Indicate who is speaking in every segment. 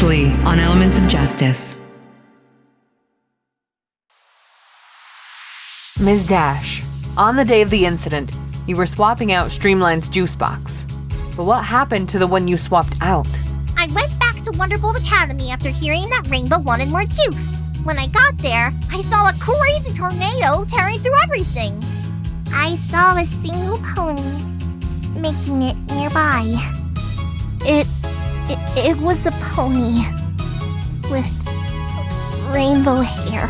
Speaker 1: previously on Elements of Justice.
Speaker 2: Ms. Dash, on the day of the incident, you were swapping out Streamline's juice box. But what happened to the one you swapped out?
Speaker 3: I went back to Wonderbolt Academy after hearing that Rainbow wanted more juice. When I got there, I saw a crazy tornado tearing through everything. I saw a single pony making it nearby. It was a pony with rainbow hair.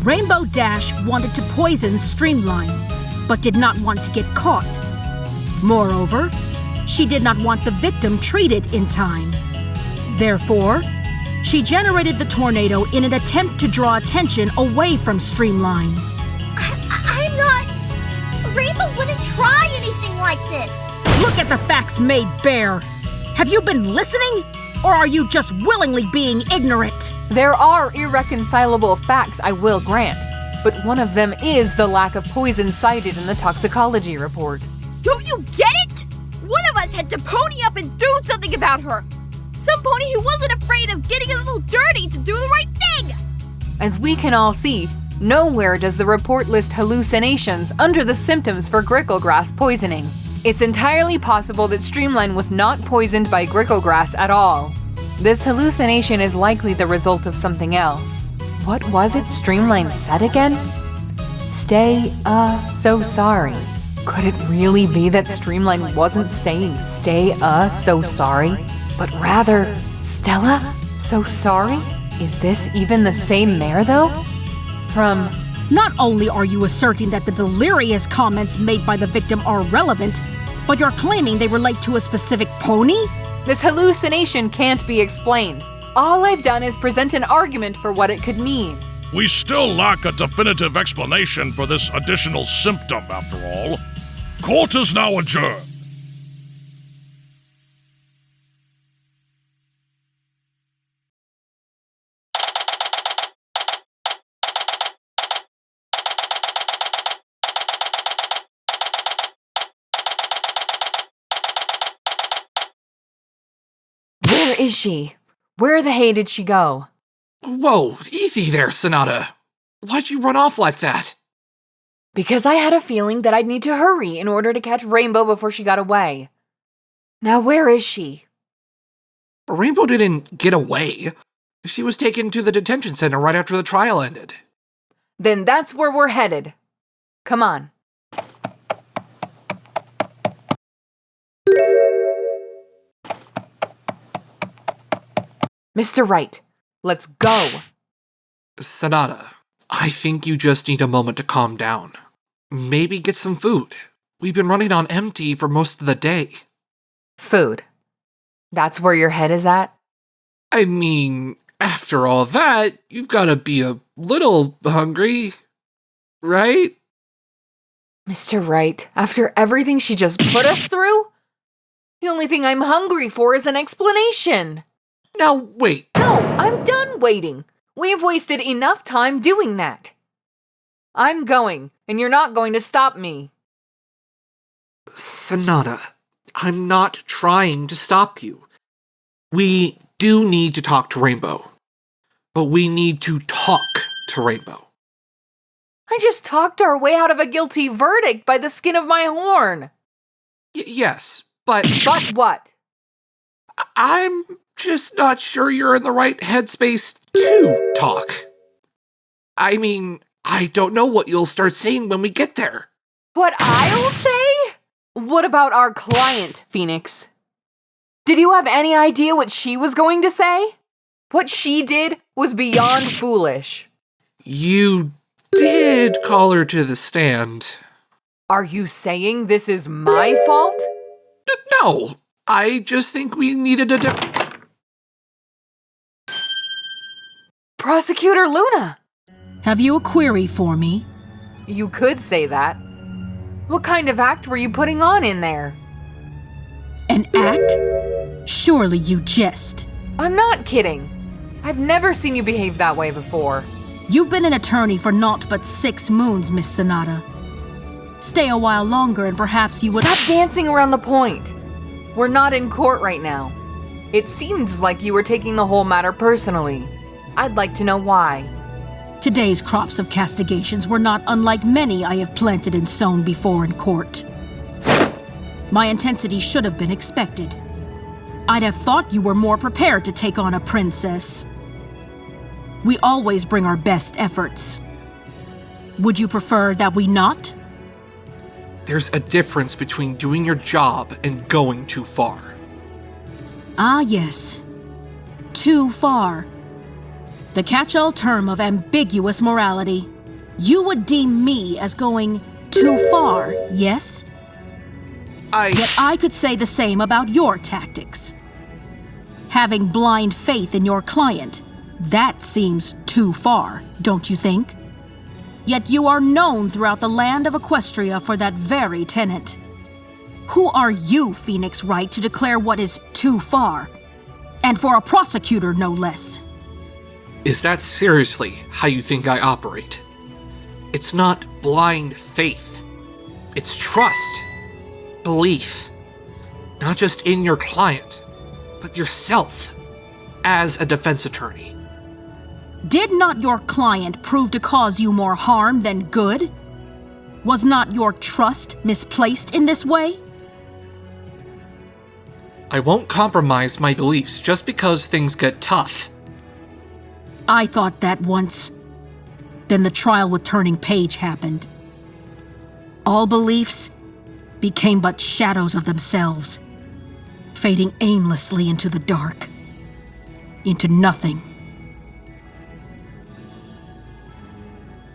Speaker 4: Rainbow Dash wanted to poison Streamline, but did not want to get caught. Moreover, she did not want the victim treated in time. Therefore, she generated the tornado in an attempt to draw attention away from Streamline.
Speaker 3: I'm not... Rainbow wouldn't try anything like this.
Speaker 4: Look at the facts made bare. Have you been listening? Or are you just willingly being ignorant?
Speaker 2: There are irreconcilable facts, I will grant, but one of them is the lack of poison cited in the toxicology report.
Speaker 5: Don't you get it? One of us had to pony up and do something about her. Some pony who wasn't afraid of getting a little dirty to do the right thing.
Speaker 2: As we can all see, nowhere does the report list hallucinations under the symptoms for gricklegrass poisoning. It's entirely possible that Streamline was not poisoned by gricklegrass at all. This hallucination is likely the result of something else. What was it Streamline said again? Stay, so sorry. Could it really be that Streamline wasn't saying stay, so sorry, but rather, Stella, so sorry? Is this even the same mare, though? From...
Speaker 4: Not only are you asserting that the delirious comments made by the victim are relevant, but you're claiming they relate to a specific pony?
Speaker 2: This hallucination can't be explained. All I've done is present an argument for what it could mean.
Speaker 6: We still lack a definitive explanation for this additional symptom, after all. Court is now adjourned.
Speaker 2: Where is she? Where the hay did she go?
Speaker 7: Whoa, easy there, Sonata. Why'd you run off like that?
Speaker 2: Because I had a feeling that I'd need to hurry in order to catch Rainbow before she got away. Now where is she?
Speaker 7: Rainbow didn't get away. She was taken to the detention center right after the trial ended.
Speaker 2: Then that's where we're headed. Come on. Mr. Wright, let's go.
Speaker 7: Sonata, I think you just need a moment to calm down. Maybe get some food. We've been running on empty for most of the day.
Speaker 2: Food. That's where your head is at?
Speaker 7: I mean, after all that, you've gotta be a little hungry, right?
Speaker 2: Mr. Wright, after everything she just put us through? The only thing I'm hungry for is an explanation.
Speaker 7: Now, wait.
Speaker 2: No, I'm done waiting. We've wasted enough time doing that. I'm going, and you're not going to stop me.
Speaker 7: Sonata, I'm not trying to stop you. We do need to talk to Rainbow. But we need to talk to Rainbow.
Speaker 2: I just talked our way out of a guilty verdict by the skin of my horn.
Speaker 7: Yes, but...
Speaker 2: But what?
Speaker 7: I'm just not sure you're in the right headspace to talk. I mean, I don't know what you'll start saying when we get there.
Speaker 2: What I'll say? What about our client, Phoenix? Did you have any idea what she was going to say? What she did was beyond foolish.
Speaker 7: You did call her to the stand.
Speaker 2: Are you saying this is my fault?
Speaker 7: No, I just think we needed a...
Speaker 2: Prosecutor Luna!
Speaker 4: Have you a query for me?
Speaker 2: You could say that. What kind of act were you putting on in there?
Speaker 4: An act? Surely you jest.
Speaker 2: I'm not kidding. I've never seen you behave that way before.
Speaker 4: You've been an attorney for naught but 6 moons, Miss Sonata. Stay a while longer and perhaps you would—
Speaker 2: Stop dancing around the point. We're not in court right now. It seems like you were taking the whole matter personally. I'd like to know why.
Speaker 4: Today's crops of castigations were not unlike many I have planted and sown before in court. My intensity should have been expected. I'd have thought you were more prepared to take on a princess. We always bring our best efforts. Would you prefer that we not?
Speaker 7: There's a difference between doing your job and going too far.
Speaker 4: Ah, yes. Too far. The catch-all term of ambiguous morality. You would deem me as going too far, yes? Yet I could say the same about your tactics. Having blind faith in your client, that seems too far, don't you think? Yet you are known throughout the land of Equestria for that very tenet. Who are you, Phoenix Wright, to declare what is too far? And for a prosecutor, no less.
Speaker 7: Is that seriously how you think I operate? It's not blind faith. It's trust. Belief. Not just in your client, but yourself, as a defense attorney.
Speaker 4: Did not your client prove to cause you more harm than good? Was not your trust misplaced in this way?
Speaker 7: I won't compromise my beliefs just because things get tough.
Speaker 4: I thought that once. Then the trial with Turning Page happened. All beliefs became but shadows of themselves, fading aimlessly into the dark, into nothing.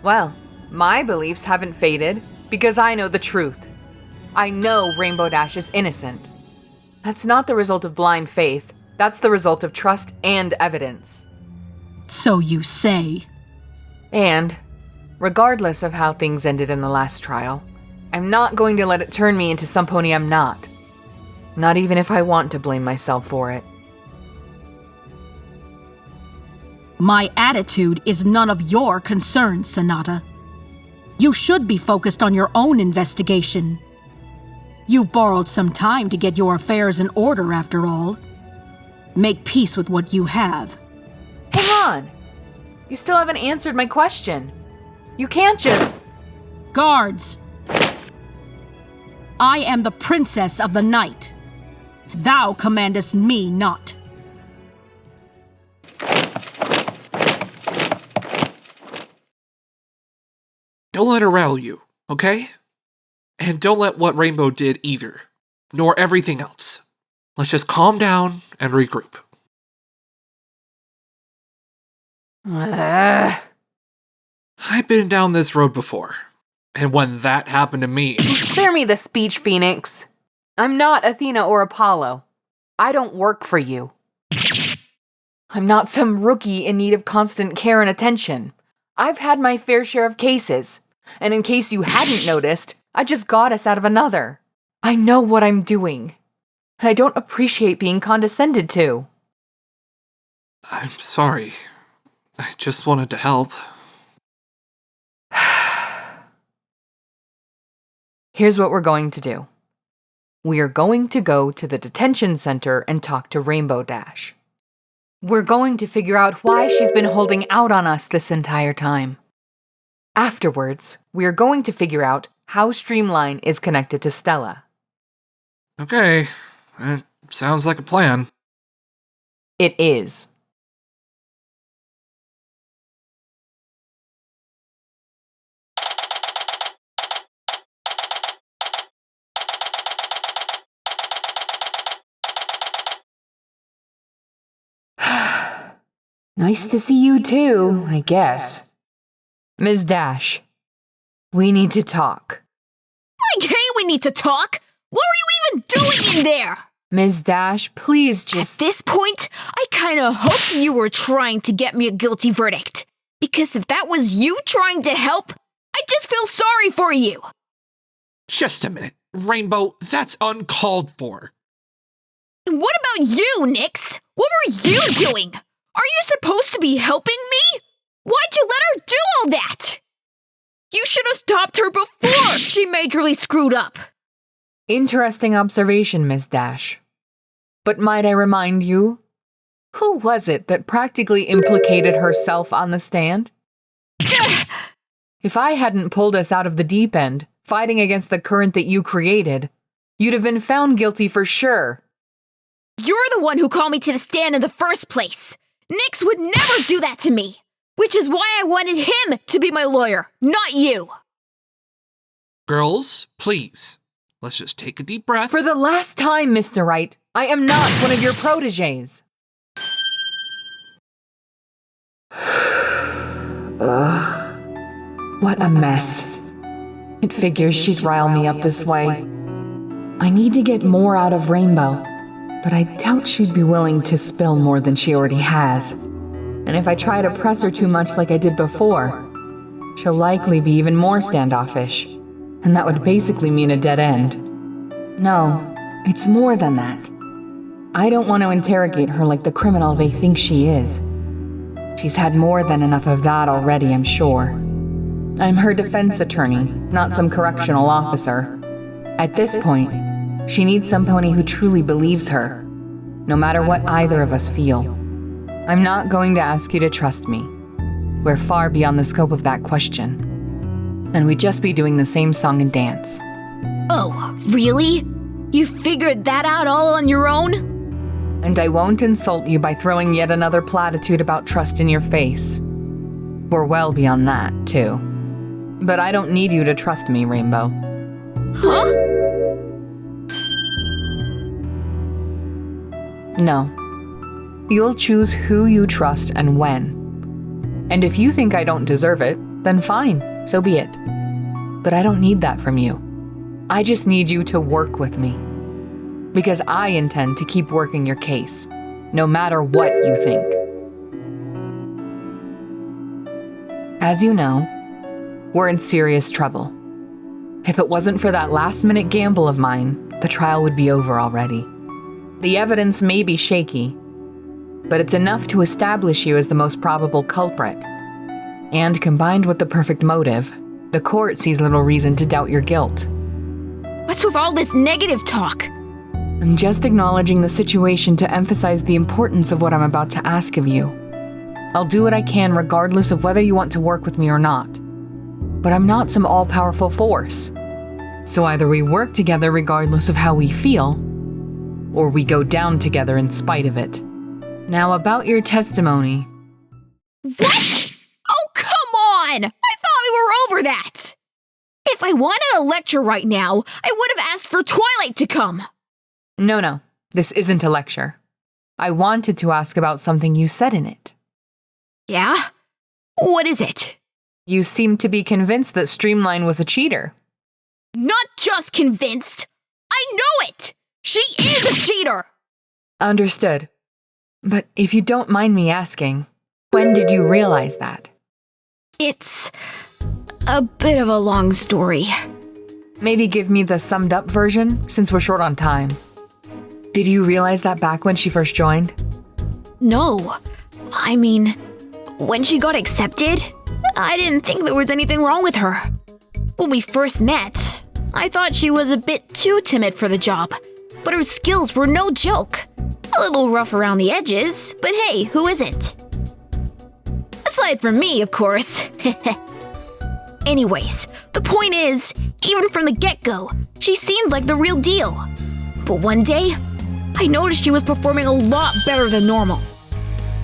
Speaker 2: Well, my beliefs haven't faded because I know the truth. I know Rainbow Dash is innocent. That's not the result of blind faith. That's the result of trust and evidence.
Speaker 4: So you say.
Speaker 2: And, regardless of how things ended in the last trial, I'm not going to let it turn me into some pony I'm not. Not even if I want to blame myself for it.
Speaker 4: My attitude is none of your concern, Sonata. You should be focused on your own investigation. You've borrowed some time to get your affairs in order, after all. Make peace with what you have.
Speaker 2: Hang on! You still haven't answered my question. You can't just...
Speaker 4: Guards! I am the princess of the night. Thou commandest me not.
Speaker 7: Don't let her rattle you, okay? And don't let what Rainbow did either, nor everything else. Let's just calm down and regroup. I've been down this road before, and when that happened to me...
Speaker 2: Spare me the speech, Phoenix. I'm not Athena or Apollo. I don't work for you. I'm not some rookie in need of constant care and attention. I've had my fair share of cases, and in case you hadn't noticed, I just got us out of another. I know what I'm doing, and I don't appreciate being condescended to.
Speaker 7: I'm sorry. I just wanted to help.
Speaker 2: Here's what we're going to do. We are going to go to the detention center and talk to Rainbow Dash. We're going to figure out why she's been holding out on us this entire time. Afterwards, we are going to figure out how Streamline is connected to Stella.
Speaker 7: Okay, that sounds like a plan.
Speaker 2: It is. Nice to see you too, I guess. Ms. Dash, we need to talk.
Speaker 5: Like, hey, we need to talk? What were you even doing in there?
Speaker 2: Ms. Dash, please just...
Speaker 5: At this point, I kinda hope you were trying to get me a guilty verdict. Because if that was you trying to help, I just feel sorry for you.
Speaker 7: Just a minute. Rainbow, that's uncalled for.
Speaker 5: And what about you, Nyx? What were you doing? Are you supposed to be helping me? Why'd you let her do all that? You should have stopped her before she majorly screwed up.
Speaker 2: Interesting observation, Ms. Dash. But might I remind you, who was it that practically implicated herself on the stand? If I hadn't pulled us out of the deep end, fighting against the current that you created, you'd have been found guilty for sure.
Speaker 5: You're the one who called me to the stand in the first place. Nyx would never do that to me, which is why I wanted him to be my lawyer, not you.
Speaker 7: Girls, please, let's just take a deep breath.
Speaker 2: For the last time, Mr. Wright, I am not one of your protégés. What a mess. It figures she'd rile me up this way. I need to get more out of Rainbow, but I doubt she'd be willing to spill more than she already has. And if I try to press her too much like I did before, she'll likely be even more standoffish. And that would basically mean a dead end. No, it's more than that. I don't want to interrogate her like the criminal they think she is. She's had more than enough of that already, I'm sure. I'm her defense attorney, not some correctional officer. At this point, she needs somebody who truly believes her, no matter what either of us feel. I'm not going to ask you to trust me. We're far beyond the scope of that question. And we'd just be doing the same song and dance.
Speaker 5: Oh, really? You figured that out all on your own?
Speaker 2: And I won't insult you by throwing yet another platitude about trust in your face. We're well beyond that, too. But I don't need you to trust me, Rainbow.
Speaker 5: Huh?
Speaker 2: No. You'll choose who you trust and when. And if you think I don't deserve it, then fine, so be it. But I don't need that from you. I just need you to work with me. Because I intend to keep working your case, no matter what you think. As you know, we're in serious trouble. If it wasn't for that last-minute gamble of mine, the trial would be over already. The evidence may be shaky, but it's enough to establish you as the most probable culprit. And combined with the perfect motive, the court sees little reason to doubt your guilt.
Speaker 5: What's with all this negative talk?
Speaker 2: I'm just acknowledging the situation to emphasize the importance of what I'm about to ask of you. I'll do what I can regardless of whether you want to work with me or not. But I'm not some all-powerful force. So either we work together regardless of how we feel, or we go down together in spite of it. Now about your testimony.
Speaker 5: What? Oh, come on! I thought we were over that! If I wanted a lecture right now, I would have asked for Twilight to come.
Speaker 2: No, this isn't a lecture. I wanted to ask about something you said in it.
Speaker 5: Yeah? What is it?
Speaker 2: You seemed to be convinced that Streamline was a cheater.
Speaker 5: Not just convinced. I know it! She is a cheater!
Speaker 2: Understood. But if you don't mind me asking, when did you realize that?
Speaker 5: It's a bit of a long story.
Speaker 2: Maybe give me the summed up version, since we're short on time. Did you realize that back when she first joined?
Speaker 5: No. I mean, when she got accepted, I didn't think there was anything wrong with her. When we first met, I thought she was a bit too timid for the job, but her skills were no joke. A little rough around the edges, but hey, who isn't? Aside from me, of course. Anyways, the point is, even from the get-go, she seemed like the real deal. But one day, I noticed she was performing a lot better than normal.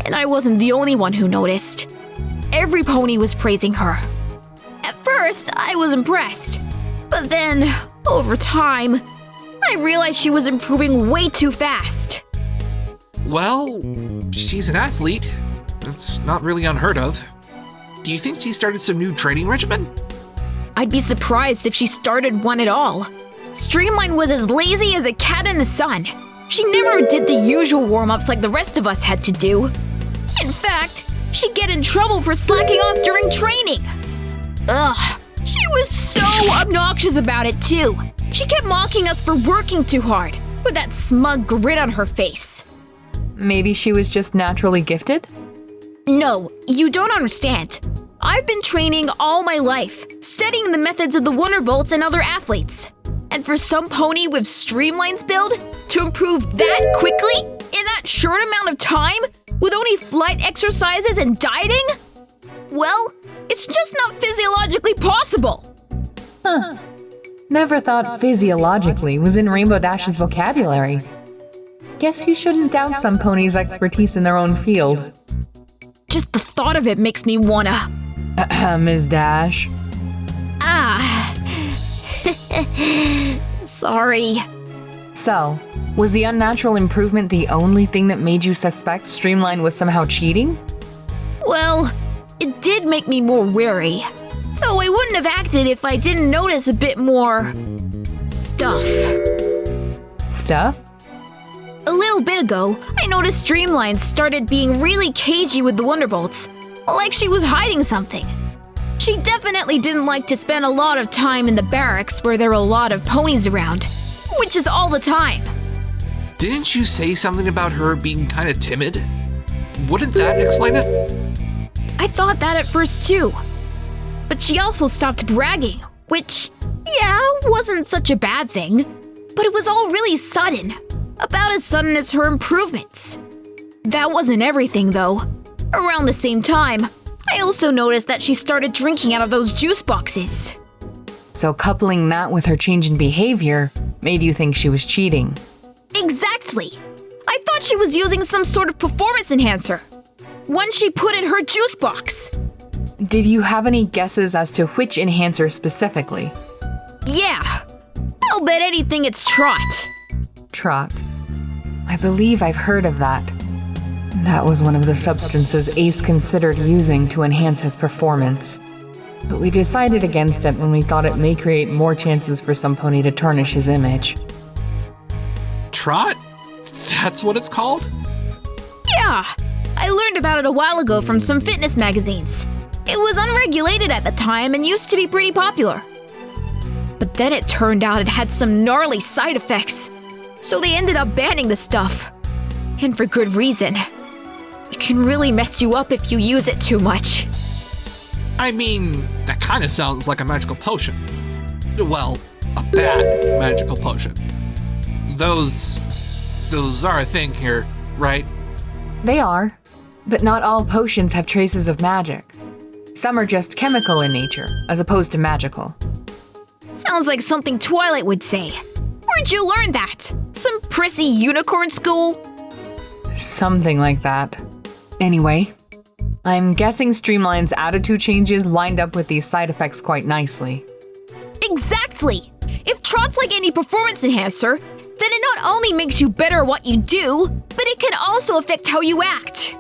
Speaker 5: And I wasn't the only one who noticed. Every pony was praising her. At first, I was impressed. But then, over time, I realized she was improving way too fast.
Speaker 7: Well, she's an athlete. That's not really unheard of. Do you think she started some new training regimen?
Speaker 5: I'd be surprised if she started one at all. Streamline was as lazy as a cat in the sun. She never did the usual warm-ups like the rest of us had to do. In fact, she'd get in trouble for slacking off during training. Ugh, she was so obnoxious about it too. She kept mocking us for working too hard, with that smug grin on her face.
Speaker 2: Maybe she was just naturally gifted?
Speaker 5: No, you don't understand. I've been training all my life, studying the methods of the Wonderbolts and other athletes. And for some pony with Streamline's build to improve that quickly in that short amount of time with only flight exercises and dieting? Well, it's just not physiologically possible.
Speaker 2: Huh. Never thought physiologically was in Rainbow Dash's vocabulary. Guess you shouldn't doubt some ponies' expertise in their own field.
Speaker 5: Just the thought of it makes me wanna…
Speaker 2: Ms. Dash.
Speaker 5: Sorry.
Speaker 2: So, was the unnatural improvement the only thing that made you suspect Streamline was somehow cheating?
Speaker 5: Well, it did make me more wary. Though I wouldn't have acted if I didn't notice a bit more… stuff.
Speaker 2: Stuff?
Speaker 5: A little bit ago, I noticed Streamline started being really cagey with the Wonderbolts, like she was hiding something. She definitely didn't like to spend a lot of time in the barracks where there were a lot of ponies around, which is all the time.
Speaker 7: Didn't you say something about her being kind of timid? Wouldn't that explain it?
Speaker 5: I thought that at first too. But she also stopped bragging, which, yeah, wasn't such a bad thing. But it was all really sudden. About as sudden as her improvements. That wasn't everything, though. Around the same time, I also noticed that she started drinking out of those juice boxes.
Speaker 2: So coupling that with her change in behavior made you think she was cheating.
Speaker 5: Exactly! I thought she was using some sort of performance enhancer. One she put in her juice box.
Speaker 2: Did you have any guesses as to which enhancer specifically?
Speaker 5: Yeah. I'll bet anything it's Trot.
Speaker 2: Trot. I believe I've heard of that. That was one of the substances Ace considered using to enhance his performance. But we decided against it when we thought it may create more chances for some pony to tarnish his image.
Speaker 7: Trot? That's what it's called?
Speaker 5: Yeah. I learned about it a while ago from some fitness magazines. It was unregulated at the time and used to be pretty popular. But then it turned out it had some gnarly side effects. So they ended up banning the stuff. And for good reason. It can really mess you up if you use it too much.
Speaker 7: I mean, that kind of sounds like a magical potion. Well, a bad magical potion. Those are a thing here, right?
Speaker 2: They are, but not all potions have traces of magic. Some are just chemical in nature, as opposed to magical.
Speaker 5: Sounds like something Twilight would say. Where'd you learn that? Some prissy unicorn school?
Speaker 2: Something like that. Anyway, I'm guessing Streamline's attitude changes lined up with these side effects quite nicely.
Speaker 5: Exactly! If Trot's like any performance enhancer, then it not only makes you better at what you do, but it can also affect how you act.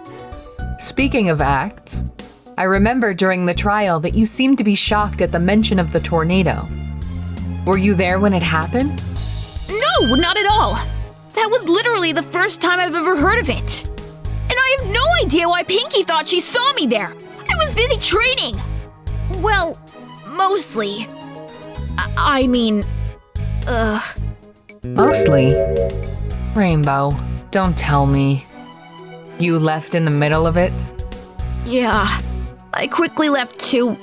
Speaker 2: Speaking of acts, I remember during the trial that you seemed to be shocked at the mention of the tornado. Were you there when it happened?
Speaker 5: No, not at all. That was literally the first time I've ever heard of it. And I have no idea why Pinky thought she saw me there. I was busy training. Well, mostly.
Speaker 2: Mostly? Rainbow, don't tell me. You left in the middle of it?
Speaker 5: Yeah. I quickly left to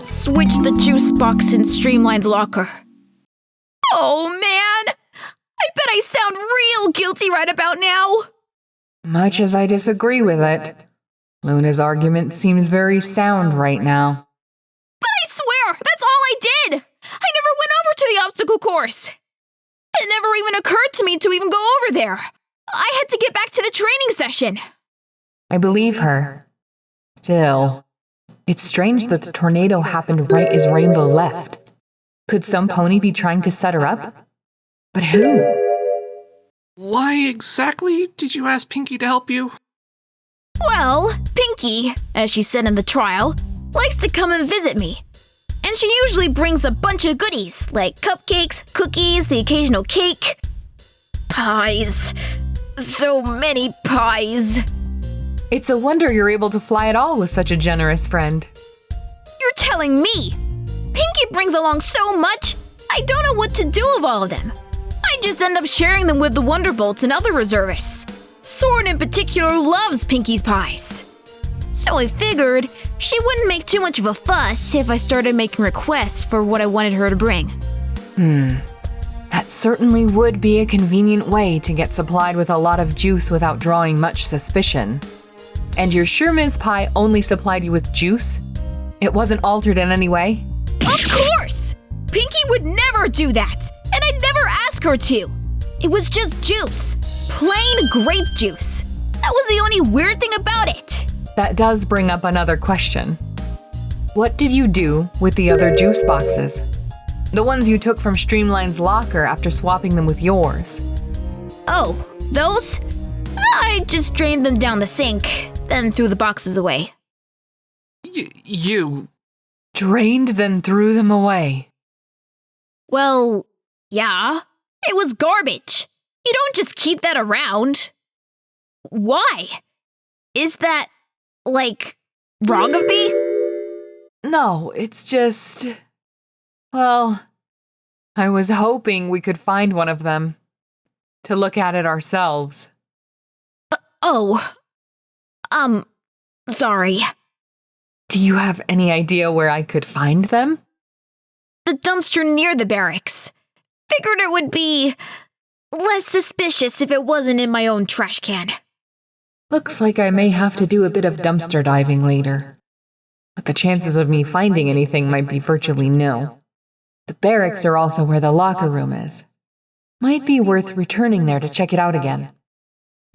Speaker 5: switch the juice box in Streamline's locker. Oh man! I bet I sound real guilty right about now.
Speaker 2: Much as I disagree with it, Luna's argument seems very sound right now.
Speaker 5: But I swear, that's all I did! I never went over to the obstacle course. It never even occurred to me to even go over there. I had to get back to the training session.
Speaker 2: I believe her. Still, it's strange that the tornado happened right as Rainbow left. Could some pony be trying to set her up? But who?
Speaker 7: Why exactly did you ask Pinky to help you?
Speaker 5: Well, Pinky, as she said in the trial, likes to come and visit me. And she usually brings a bunch of goodies, like cupcakes, cookies, the occasional cake. Pies. So many pies.
Speaker 2: It's a wonder you're able to fly at all with such a generous friend.
Speaker 5: You're telling me? Pinky brings along so much, I don't know what to do with all of them. I just end up sharing them with the Wonderbolts and other reservists. Soren in particular loves Pinky's pies. So I figured she wouldn't make too much of a fuss if I started making requests for what I wanted her to bring.
Speaker 2: That certainly would be a convenient way to get supplied with a lot of juice without drawing much suspicion. And you're sure Ms. Pie only supplied you with juice? It wasn't altered in any way?
Speaker 5: Of course! Pinky would never do that, and I'd never ask her to. It was just juice. Plain grape juice. That was the only weird thing about it.
Speaker 2: That does bring up another question. What did you do with the other juice boxes? The ones you took from Streamline's locker after swapping them with yours.
Speaker 5: Oh, those? I just drained them down the sink, then threw the boxes away.
Speaker 7: You...
Speaker 2: Drained, then threw them away.
Speaker 5: Well, yeah. It was garbage. You don't just keep that around. Why? Is that, wrong of me?
Speaker 2: No, it's just... Well, I was hoping we could find one of them to look at it ourselves.
Speaker 5: Sorry.
Speaker 2: Do you have any idea where I could find them?
Speaker 5: The dumpster near the barracks. Figured it would be less suspicious if it wasn't in my own trash can.
Speaker 2: Looks like I may have to do a bit of dumpster diving later. But the chances of me finding anything might be virtually nil. The barracks are also where the locker room is. Might be worth returning there to check it out again.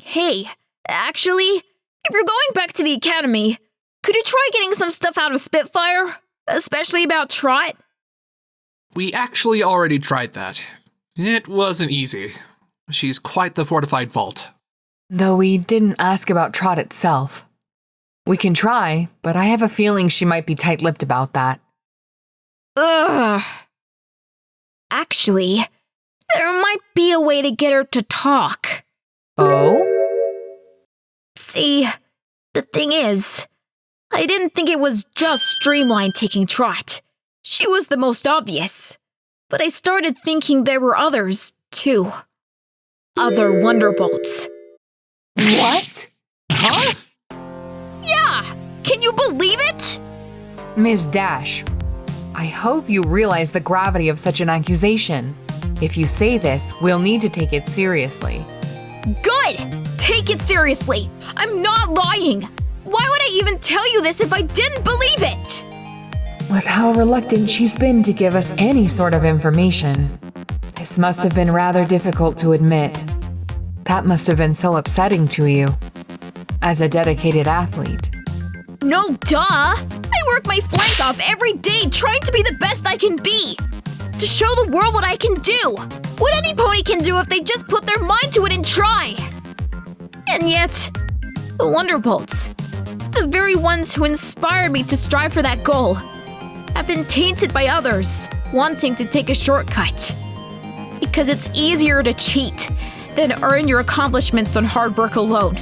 Speaker 5: Hey, actually, if you're going back to the academy, could you try getting some stuff out of Spitfire? Especially about Trot?
Speaker 7: We actually already tried that. It wasn't easy. She's quite the fortified vault.
Speaker 2: Though we didn't ask about Trot itself. We can try, but I have a feeling she might be tight-lipped about that.
Speaker 5: Ugh. Actually, there might be a way to get her to talk.
Speaker 2: Oh?
Speaker 5: See, the thing is, I didn't think it was just Streamline taking Trot. She was the most obvious. But I started thinking there were others, too. Other Wonderbolts.
Speaker 2: What? Huh?
Speaker 5: Yeah! Can you believe it?
Speaker 2: Ms. Dash, I hope you realize the gravity of such an accusation. If you say this, we'll need to take it seriously.
Speaker 5: Good! Take it seriously! I'm not lying! Why would I even tell you this if I didn't believe it?
Speaker 2: With how reluctant she's been to give us any sort of information, this must have been rather difficult to admit. That must have been so upsetting to you, as a dedicated athlete.
Speaker 5: No, duh! I work my flank off every day trying to be the best I can be! To show the world what I can do! What any pony can do if they just put their mind to it and try! And yet, the Wonderbolts, the very ones who inspired me to strive for that goal, have been tainted by others wanting to take a shortcut. Because it's easier to cheat than earn your accomplishments on hard work alone.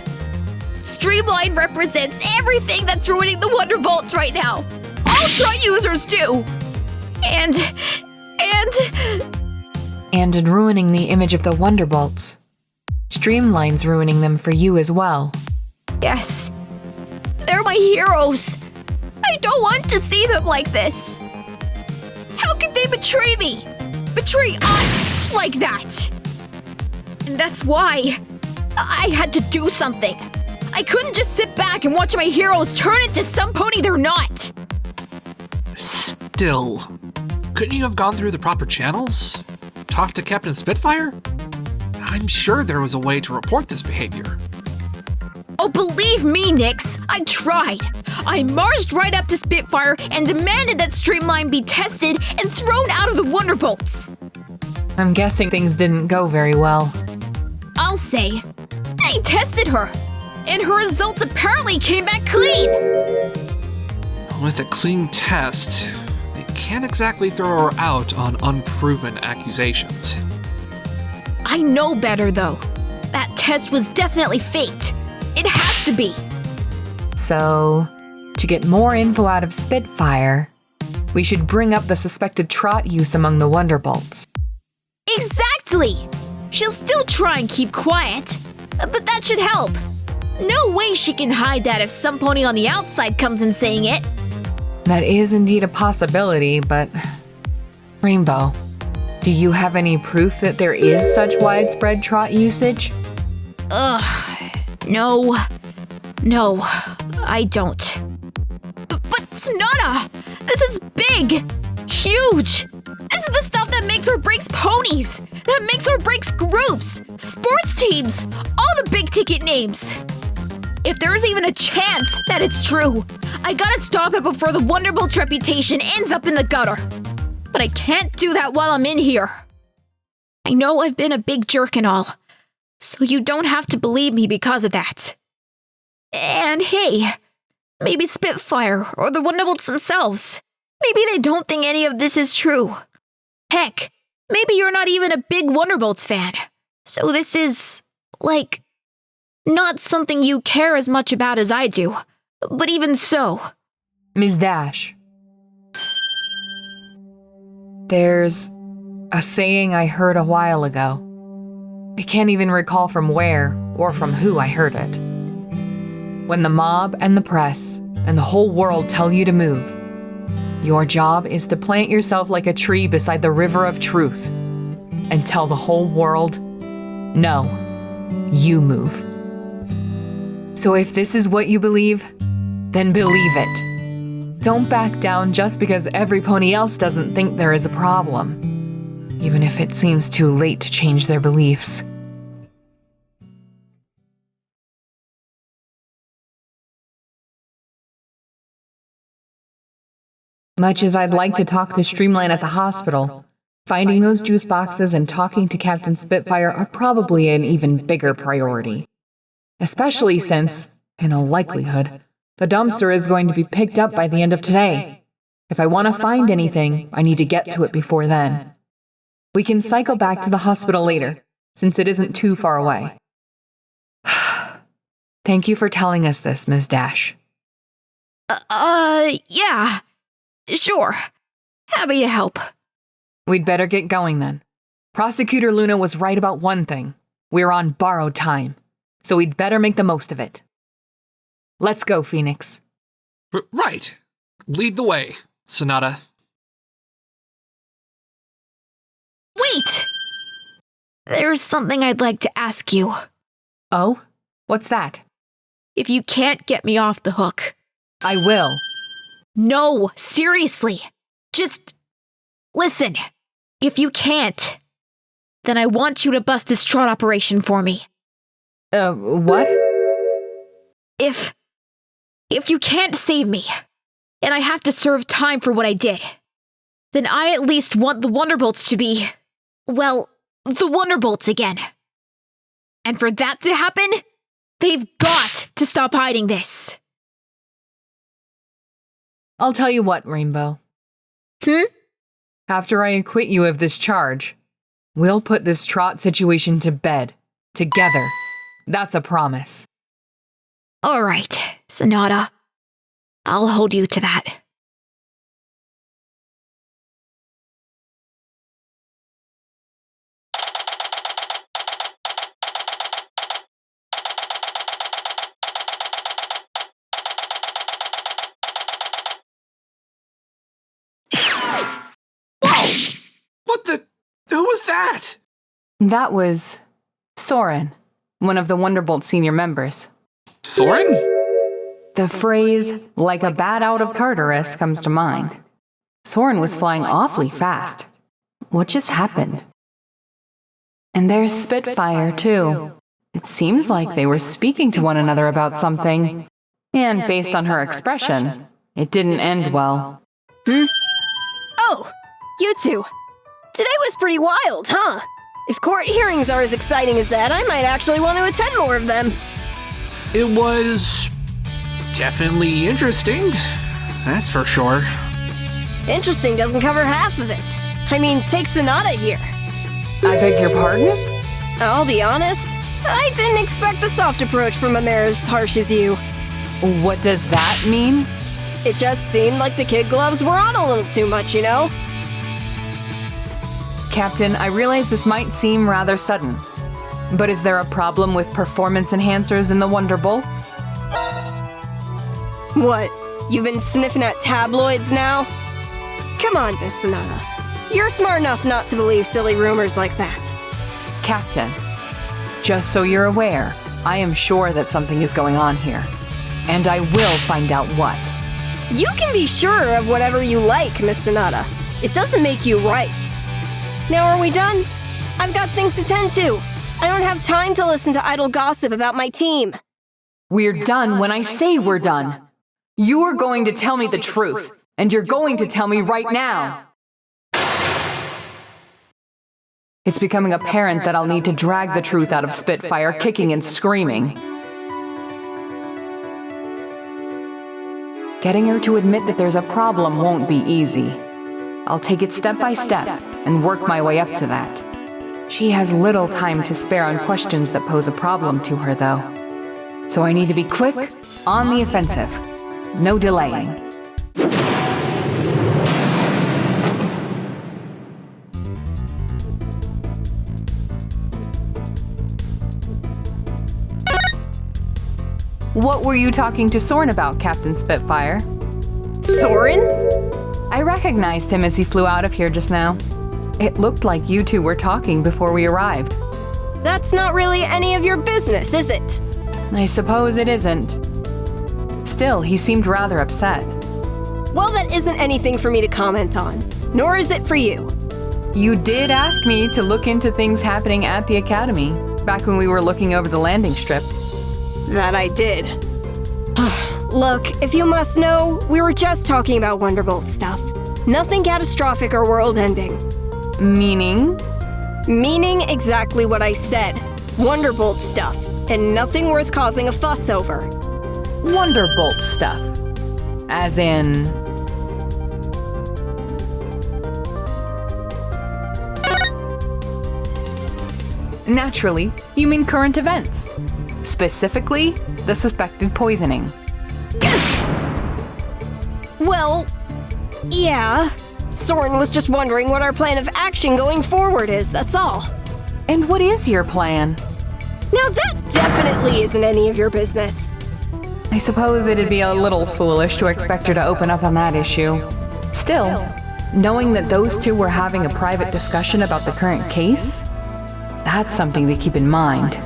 Speaker 5: Streamline represents everything that's ruining the Wonderbolts right now. All Try users do. And
Speaker 2: in ruining the image of the Wonderbolts, Streamline's ruining them for you as well.
Speaker 5: yes, they're my heroes. I don't want to see them like this. How could they betray me? Betray us like that? And that's why I had to do something. I couldn't just sit back and watch my heroes turn into some pony they're not.
Speaker 7: Still, couldn't you have gone through the proper channels? Talked to Captain Spitfire? I'm sure there was a way to report this behavior.
Speaker 5: Oh, believe me, Nix, I tried. I marched right up to Spitfire and demanded that Streamline be tested and thrown out of the Wonderbolts.
Speaker 2: I'm guessing things didn't go very well.
Speaker 5: I'll say, they tested her, and her results apparently came back clean.
Speaker 7: With a clean test, they can't exactly throw her out on unproven accusations.
Speaker 5: I know better, though. That test was definitely faked. It has to be.
Speaker 2: So, to get more info out of Spitfire, we should bring up the suspected Trot use among the Wonderbolts.
Speaker 5: Exactly! She'll still try and keep quiet, but that should help. No way she can hide that if some pony on the outside comes in saying it.
Speaker 2: That is indeed a possibility, but... Rainbow, Do you have any proof that there is such widespread trot usage?
Speaker 5: No. No, I don't. But Sonata! This is big! Huge! This is the stuff that makes or breaks ponies! That makes or breaks groups! Sports teams! All the big-ticket names! If there's even a chance that it's true, I gotta stop it before the Wonderbolt's reputation ends up in the gutter. But I can't do that while I'm in here. I know I've been a big jerk and all, so you don't have to believe me because of that. And hey, maybe Spitfire or the Wonderbolts themselves. Maybe they don't think any of this is true. Heck, maybe you're not even a big Wonderbolts fan. So this is, like, not something you care as much about as I do. But even so.
Speaker 2: Ms. Dash. There's a saying I heard a while ago. I can't even recall from where or from who I heard it. When the mob and the press and the whole world tell you to move, your job is to plant yourself like a tree beside the river of truth and tell the whole world, no, you move. So if this is what you believe, then believe it. Don't back down just because every pony else doesn't think there is a problem, even if it seems too late to change their beliefs. Much as I'd like to talk to Streamline at the hospital, finding those juice boxes and talking to Captain Spitfire are probably an even bigger priority. Especially since, in all likelihood, the dumpster is going to be picked up by the end of today. If I want to find anything, I need to get to it before then. We can cycle back to the hospital later, since it isn't too far away. Thank you for telling us this, Ms. Dash.
Speaker 5: Yeah. Sure. Happy to help.
Speaker 2: We'd better get going then. Prosecutor Luna was right about one thing. We're on borrowed time, so we'd better make the most of it. Let's go, Phoenix.
Speaker 7: Right. Lead the way, Sonata.
Speaker 5: Wait! There's something I'd like to ask you.
Speaker 2: Oh? What's that?
Speaker 5: If you can't get me off the hook.
Speaker 2: I will.
Speaker 5: No, seriously. Just listen. If you can't, then I want you to bust this trot operation for me.
Speaker 2: What?
Speaker 5: If you can't save me, and I have to serve time for what I did, then I at least want the Wonderbolts to be, well, the Wonderbolts again. And for that to happen, they've got to stop hiding this.
Speaker 2: I'll tell you what, Rainbow. After I acquit you of this charge, we'll put this trot situation to bed. Together. That's a promise.
Speaker 5: All right, Sonata. I'll hold you to that.
Speaker 7: What the? Who was that?
Speaker 2: That was Soren, one of the Wonderbolt senior members.
Speaker 7: Soren?
Speaker 2: The phrase, like a bat out of Tartarus, comes to mind. Soren was flying awfully fast. What just happened? And there's Spitfire, too. It seems like they were speaking to one another about something. And based on her expression, it didn't end well.
Speaker 8: Oh, you two. Today was pretty wild, huh? If court hearings are as exciting as that, I might actually want to attend more of them.
Speaker 7: It was definitely interesting. That's for sure.
Speaker 8: Interesting doesn't cover half of it. I mean, take Sonata here.
Speaker 2: I beg your pardon?
Speaker 8: I'll be honest, I didn't expect the soft approach from a mayor as harsh as you.
Speaker 2: What does that mean?
Speaker 8: It just seemed like the kid gloves were on a little too much, you know?
Speaker 2: Captain, I realize this might seem rather sudden, but is there a problem with performance enhancers in the Wonderbolts?
Speaker 8: What? You've been sniffing at tabloids now? Come on, Miss Sonata. You're smart enough not to believe silly rumors like that.
Speaker 2: Captain, just so you're aware, I am sure that something is going on here. And I will find out what.
Speaker 8: You can be sure of whatever you like, Miss Sonata. It doesn't make you right. Now are we done? I've got things to tend to. I don't have time to listen to idle gossip about my team.
Speaker 2: We're done when I say we're done. You're going to tell me the truth, and you're going to tell me right now. It's becoming apparent that I'll need to drag the truth out of Spitfire, kicking and screaming. Getting her to admit that there's a problem won't be easy. I'll take it step by step and work my way up to that. She has little time to spare on questions that pose a problem to her, though. So I need to be quick, on the offensive. No delaying. What were you talking to Soren about, Captain Spitfire?
Speaker 8: Soren?
Speaker 2: I recognized him as he flew out of here just now. It looked like you two were talking before we arrived.
Speaker 8: That's not really any of your business, is it?
Speaker 2: I suppose it isn't. Still, he seemed rather upset.
Speaker 8: Well, that isn't anything for me to comment on, nor is it for you.
Speaker 2: You did ask me to look into things happening at the Academy, back when we were looking over the landing strip.
Speaker 8: That I did. Look, if you must know, we were just talking about Wonderbolt stuff. Nothing catastrophic or world-ending.
Speaker 2: Meaning?
Speaker 8: Meaning exactly what I said. Wonderbolt stuff, and nothing worth causing a fuss over.
Speaker 2: Wonderbolt stuff. As in... Naturally, you mean current events. Specifically, the suspected poisoning.
Speaker 8: Well, yeah. Soren was just wondering what our plan of action going forward is, that's all.
Speaker 2: And what is your plan?
Speaker 8: Now that definitely isn't any of your business.
Speaker 2: I suppose it'd be a little foolish to expect her to open up on that issue. Still, knowing that those two were having a private discussion about the current case, that's something to keep in mind.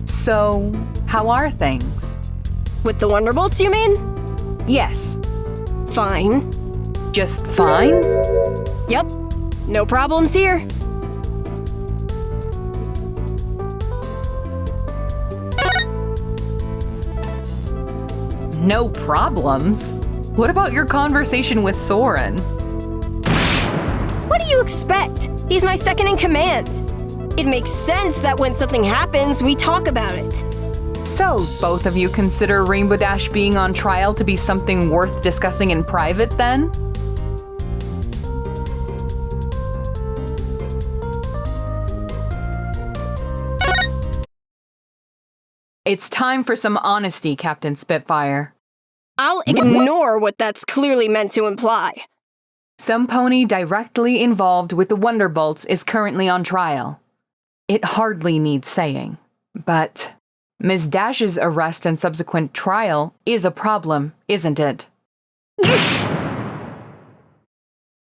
Speaker 2: So, how are things?
Speaker 8: With the Wonderbolts, you mean?
Speaker 2: Yes.
Speaker 8: Fine.
Speaker 2: Just fine?
Speaker 8: Yep. No problems here.
Speaker 2: No problems? What about your conversation with Soren?
Speaker 8: What do you expect? He's my second in command. It makes sense that when something happens, we talk about it.
Speaker 2: So, both of you consider Rainbow Dash being on trial to be something worth discussing in private, then? It's time for some honesty, Captain Spitfire.
Speaker 8: I'll ignore what that's clearly meant to imply.
Speaker 2: Some pony directly involved with the Wonderbolts is currently on trial. It hardly needs saying, but Ms. Dash's arrest and subsequent trial is a problem, isn't it?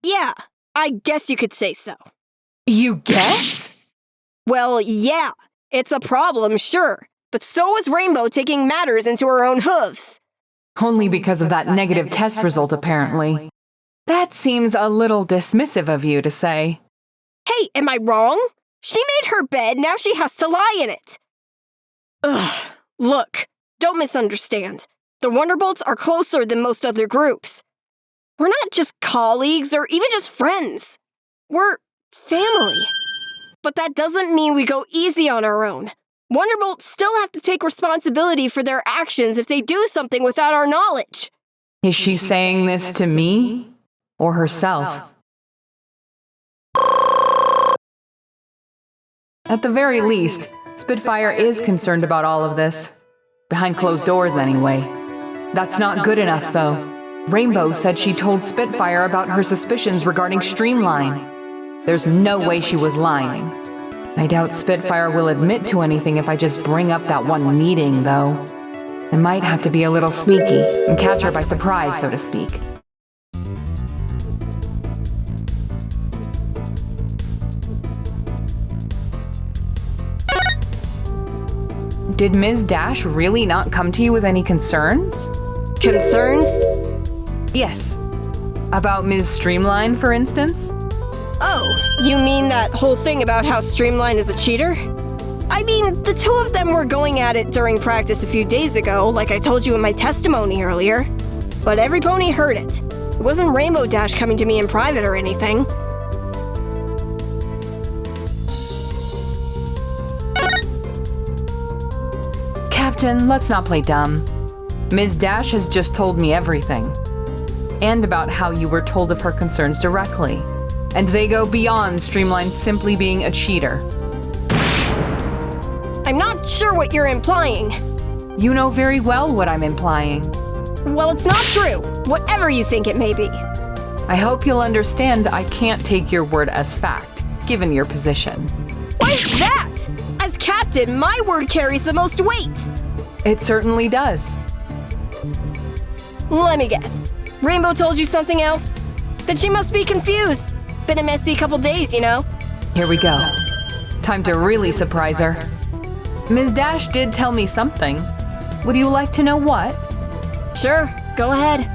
Speaker 8: Yeah, I guess you could say so.
Speaker 2: You guess?
Speaker 8: Well, yeah, it's a problem, sure, but so is Rainbow taking matters into her own hooves.
Speaker 2: Only because of that negative test result, apparently. That seems a little dismissive of you to say.
Speaker 8: Hey, am I wrong? She made her bed, now she has to lie in it. Ugh, look, don't misunderstand. The Wonderbolts are closer than most other groups. We're not just colleagues or even just friends. We're family. But that doesn't mean we go easy on our own. Wonderbolts still have to take responsibility for their actions if they do something without our knowledge.
Speaker 2: Is she saying this to me or herself? At the very least, Spitfire is concerned about all of this. Behind closed doors, anyway. That's not good enough, though. Rainbow said she told Spitfire about her suspicions regarding Streamline. There's no way she was lying. I doubt Spitfire will admit to anything if I just bring up that one meeting, though. I might have to be a little sneaky and catch her by surprise, so to speak. Did Ms. Dash really not come to you with any concerns?
Speaker 8: Concerns?
Speaker 2: Yes. About Ms. Streamline, for instance?
Speaker 8: Oh, you mean that whole thing about how Streamline is a cheater? I mean, the two of them were going at it during practice a few days ago, like I told you in my testimony earlier. But every pony heard it. It wasn't Rainbow Dash coming to me in private or anything.
Speaker 2: Captain, let's not play dumb. Ms. Dash has just told me everything. And about how you were told of her concerns directly. And they go beyond Streamline simply being a cheater.
Speaker 8: I'm not sure what you're implying.
Speaker 2: You know very well what I'm implying.
Speaker 8: Well, it's not true, whatever you think it may be.
Speaker 2: I hope you'll understand I can't take your word as fact, given your position.
Speaker 8: Why is that? As captain, my word carries the most weight.
Speaker 2: It certainly does.
Speaker 8: Let me guess. Rainbow told you something else? Then she must be confused. Been a messy couple days, you know?
Speaker 2: Here we go. Time to really surprise her. Ms. Dash did tell me something. Would you like to know what?
Speaker 8: Sure, go ahead.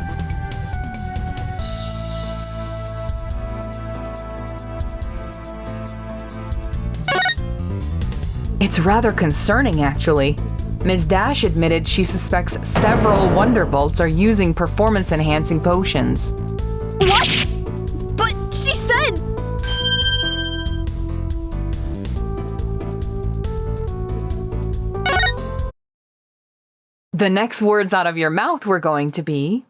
Speaker 2: It's rather concerning, actually. Ms. Dash admitted she suspects several Wonderbolts are using performance-enhancing potions.
Speaker 8: What? But she said...
Speaker 2: The next words out of your mouth were going to be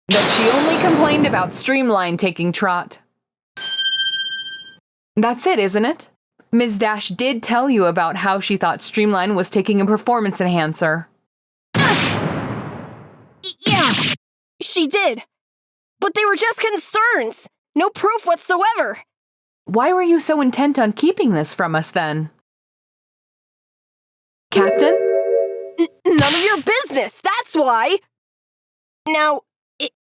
Speaker 2: that she only complained about Streamline taking Trot. That's it, isn't it? Ms. Dash did tell you about how she thought Streamline was taking a performance enhancer.
Speaker 8: Yeah, she did. But they were just concerns. No proof whatsoever.
Speaker 2: Why were you so intent on keeping this from us then? Captain?
Speaker 8: None of your business, that's why. Now,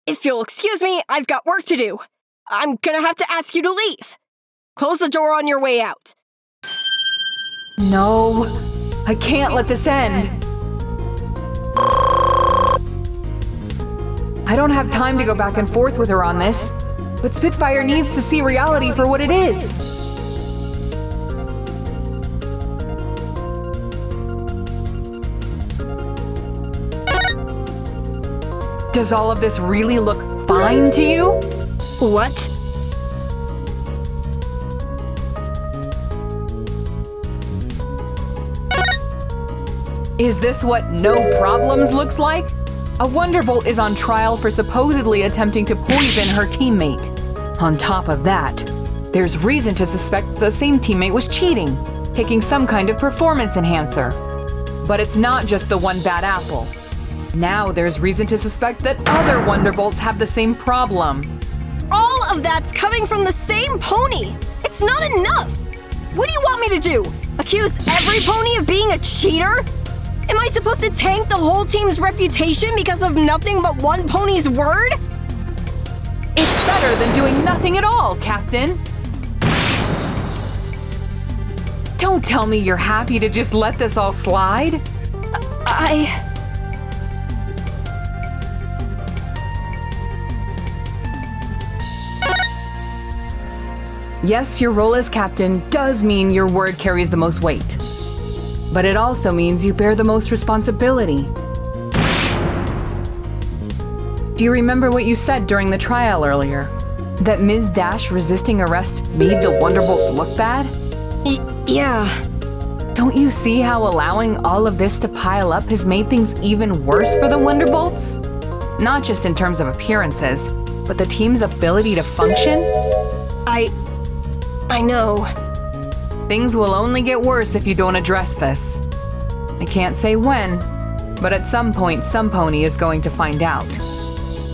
Speaker 8: if you'll excuse me, I've got work to do. I'm gonna have to ask you to leave. Close the door on your way out.
Speaker 2: No, I can't let this end. I don't have time to go back and forth with her on this, but Spitfire needs to see reality for what it is. Does all of this really look fine to you?
Speaker 8: What?
Speaker 2: Is this what no problems looks like? A Wonderbolt is on trial for supposedly attempting to poison her teammate. On top of that, there's reason to suspect the same teammate was cheating, taking some kind of performance enhancer. But it's not just the one bad apple. Now there's reason to suspect that other Wonderbolts have the same problem.
Speaker 8: All of that's coming from the same pony. It's not enough. What do you want me to do? Accuse every pony of being a cheater? Am I supposed to tank the whole team's reputation because of nothing but one pony's word?
Speaker 2: It's better than doing nothing at all, Captain. Don't tell me you're happy to just let this all slide. Yes, your role as captain does mean your word carries the most weight. But it also means you bear the most responsibility. Do you remember what you said during the trial earlier? That Ms. Dash resisting arrest made the Wonderbolts look bad?
Speaker 8: Yeah.
Speaker 2: Don't you see how allowing all of this to pile up has made things even worse for the Wonderbolts? Not just in terms of appearances, but the team's ability to function?
Speaker 8: I know.
Speaker 2: Things will only get worse if you don't address this. I can't say when, but at some point some pony is going to find out.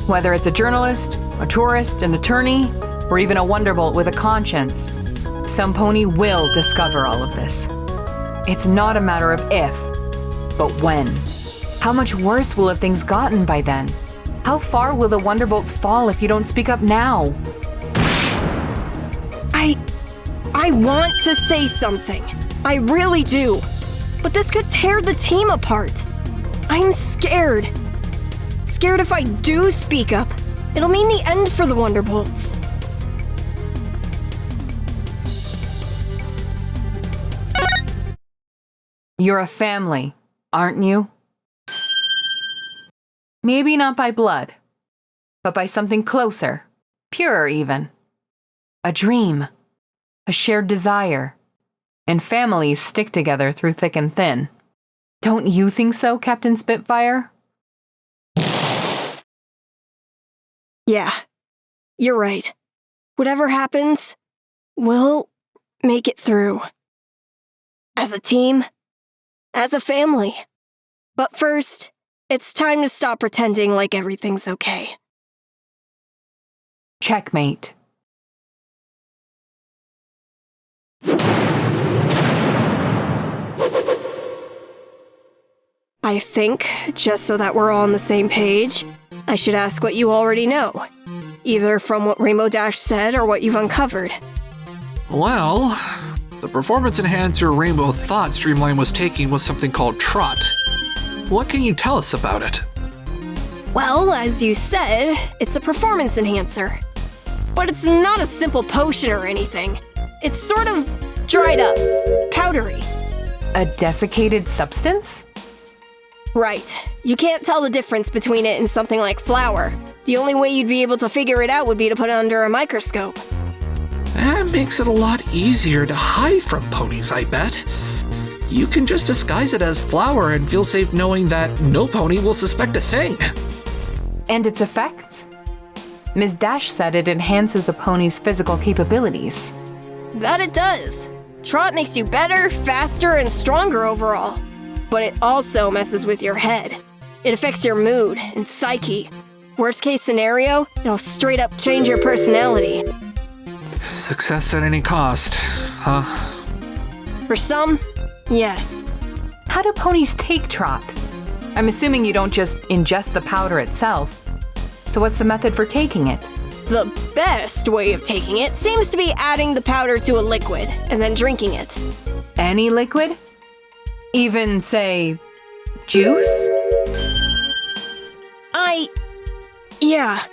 Speaker 2: Whether it's a journalist, a tourist, an attorney, or even a Wonderbolt with a conscience, some pony will discover all of this. It's not a matter of if, but when. How much worse will have things gotten by then? How far will the Wonderbolts fall if you don't speak up now?
Speaker 8: I want to say something. I really do. But this could tear the team apart. I'm scared. Scared if I do speak up, it'll mean the end for the Wonderbolts.
Speaker 2: You're a family, aren't you? Maybe not by blood, but by something closer, purer even. A dream, a shared desire, and families stick together through thick and thin. Don't you think so, Captain Spitfire?
Speaker 8: Yeah, you're right. Whatever happens, we'll make it through. As a team, as a family. But first, it's time to stop pretending like everything's okay.
Speaker 2: Checkmate.
Speaker 8: I think, just so that we're all on the same page, I should ask what you already know. Either from what Rainbow Dash said or what you've uncovered.
Speaker 7: Well, the performance enhancer Rainbow thought Streamline was taking was something called Trot. What can you tell us about it?
Speaker 8: Well, as you said, it's a performance enhancer. But it's not a simple potion or anything. It's sort of dried up, powdery.
Speaker 2: A desiccated substance?
Speaker 8: Right. You can't tell the difference between it and something like flour. The only way you'd be able to figure it out would be to put it under a microscope.
Speaker 7: That makes it a lot easier to hide from ponies, I bet. You can just disguise it as flour and feel safe knowing that no pony will suspect a thing.
Speaker 2: And its effects? Ms. Dash said it enhances a pony's physical capabilities.
Speaker 8: That it does. Trot makes you better, faster, and stronger overall. But it also messes with your head. It affects your mood and psyche. Worst case scenario, it'll straight up change your personality.
Speaker 7: Success at any cost, huh?
Speaker 8: For some, yes.
Speaker 2: How do ponies take Trot? I'm assuming you don't just ingest the powder itself. So what's the method for taking it?
Speaker 8: The best way of taking it seems to be adding the powder to a liquid and then drinking it.
Speaker 2: Any liquid? Even, say, juice?
Speaker 8: Yeah.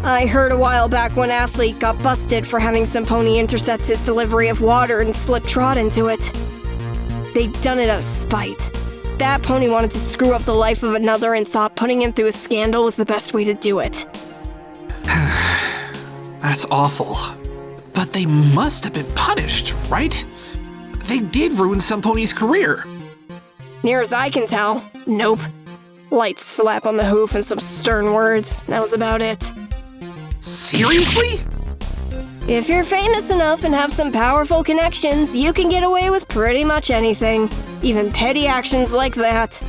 Speaker 8: I heard a while back one athlete got busted for having some pony intercept his delivery of water and slip Trot into it. They'd done it out of spite. That pony wanted to screw up the life of another and thought putting him through a scandal was the best way to do it.
Speaker 7: That's awful. But they must have been punished, right? They did ruin some pony's career.
Speaker 8: Near as I can tell, nope. Light slap on the hoof and some stern words. That was about it.
Speaker 7: Seriously?
Speaker 8: If you're famous enough and have some powerful connections, you can get away with pretty much anything. Even petty actions like that.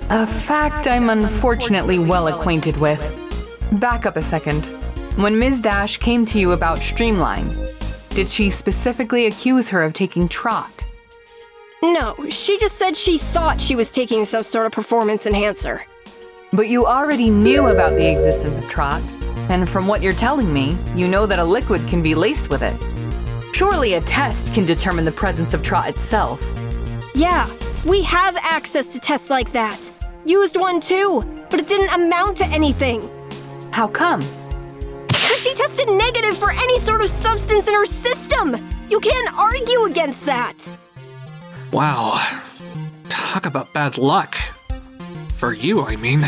Speaker 2: A fact I'm unfortunately well acquainted with. Back up a second. When Ms. Dash came to you about Streamline, did she specifically accuse her of taking Trot?
Speaker 8: No, she just said she thought she was taking some sort of performance enhancer.
Speaker 2: But you already knew about the existence of Trot, and from what you're telling me, you know that a liquid can be laced with it. Surely a test can determine the presence of Trot itself.
Speaker 8: Yeah, we have access to tests like that. Used one too, but it didn't amount to anything.
Speaker 2: How come?
Speaker 8: Because she tested negative for any sort of substance in her system. You can't argue against that.
Speaker 7: Wow. Talk about bad luck. For you, I mean.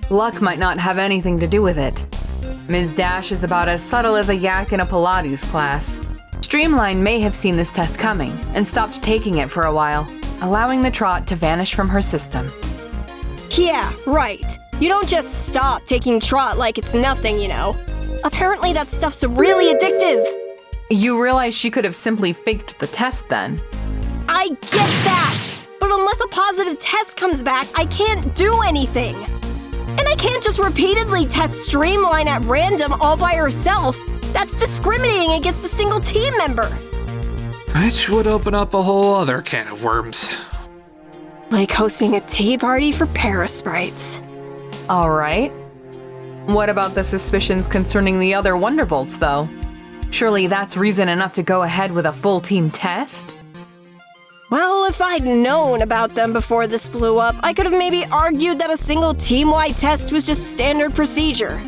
Speaker 2: Luck might not have anything to do with it. Ms. Dash is about as subtle as a yak in a Pilates class. Streamline may have seen this test coming and stopped taking it for a while, allowing the Trot to vanish from her system.
Speaker 8: Yeah, right. You don't just stop taking Trot like it's nothing, you know. Apparently that stuff's really addictive.
Speaker 2: You realize she could have simply faked the test then.
Speaker 8: I get that! But unless a positive test comes back, I can't do anything. And I can't just repeatedly test Streamline at random all by herself. That's discriminating against a single team member.
Speaker 7: Which would open up a whole other can of worms.
Speaker 8: Like hosting a tea party for parasprites.
Speaker 2: Alright. What about the suspicions concerning the other Wonderbolts, though? Surely that's reason enough to go ahead with a full team test?
Speaker 8: Well, if I'd known about them before this blew up, I could have maybe argued that a single team-wide test was just standard procedure.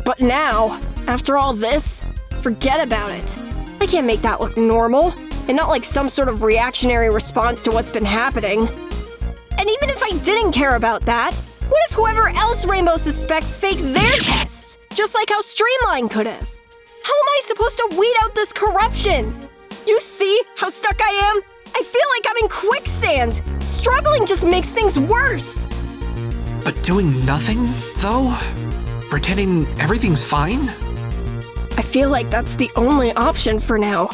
Speaker 8: But now, after all this, forget about it. I can't make that look normal, and not like some sort of reactionary response to what's been happening. And even if I didn't care about that, what if whoever else Rainbow suspects faked their tests, just like how Streamline could have? How am I supposed to weed out this corruption? You see how stuck I am? I feel like I'm in quicksand. Struggling just makes things worse.
Speaker 7: But doing nothing, though? Pretending everything's fine?
Speaker 8: I feel like that's the only option for now.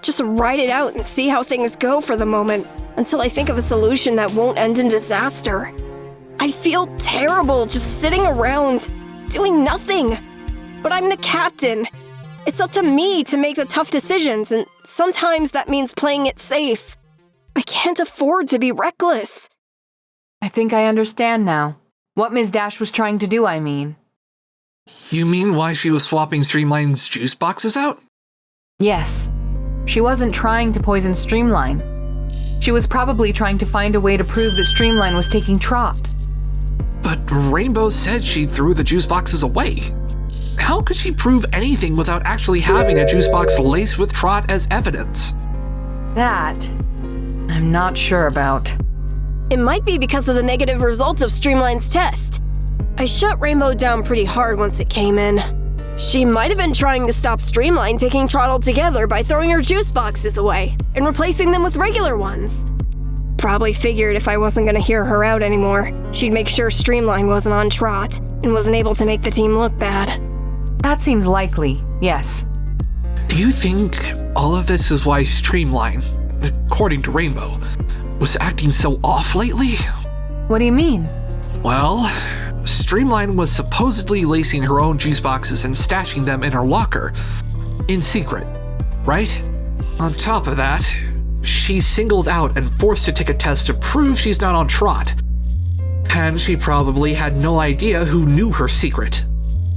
Speaker 8: Just ride it out and see how things go for the moment, until I think of a solution that won't end in disaster. I feel terrible just sitting around, doing nothing. But I'm the captain. It's up to me to make the tough decisions, and sometimes that means playing it safe. I can't afford to be reckless.
Speaker 2: I think I understand now. What Ms. Dash was trying to do, I mean.
Speaker 7: You mean why she was swapping Streamline's juice boxes out?
Speaker 2: Yes. She wasn't trying to poison Streamline. She was probably trying to find a way to prove that Streamline was taking Trot.
Speaker 7: But Rainbow said she threw the juice boxes away. How could she prove anything without actually having a juice box laced with Trot as evidence?
Speaker 2: That, I'm not sure about.
Speaker 8: It might be because of the negative results of Streamline's test. I shut Rainbow down pretty hard once it came in. She might have been trying to stop Streamline taking Trot altogether by throwing her juice boxes away and replacing them with regular ones. Probably figured if I wasn't gonna hear her out anymore, she'd make sure Streamline wasn't on Trot and wasn't able to make the team look bad.
Speaker 2: That seems likely, yes.
Speaker 7: Do you think all of this is why Streamline, according to Rainbow, was acting so off lately?
Speaker 2: What do you mean?
Speaker 7: Well, Streamline was supposedly lacing her own juice boxes and stashing them in her locker, in secret, right? On top of that, she's singled out and forced to take a test to prove she's not on Trot. And she probably had no idea who knew her secret.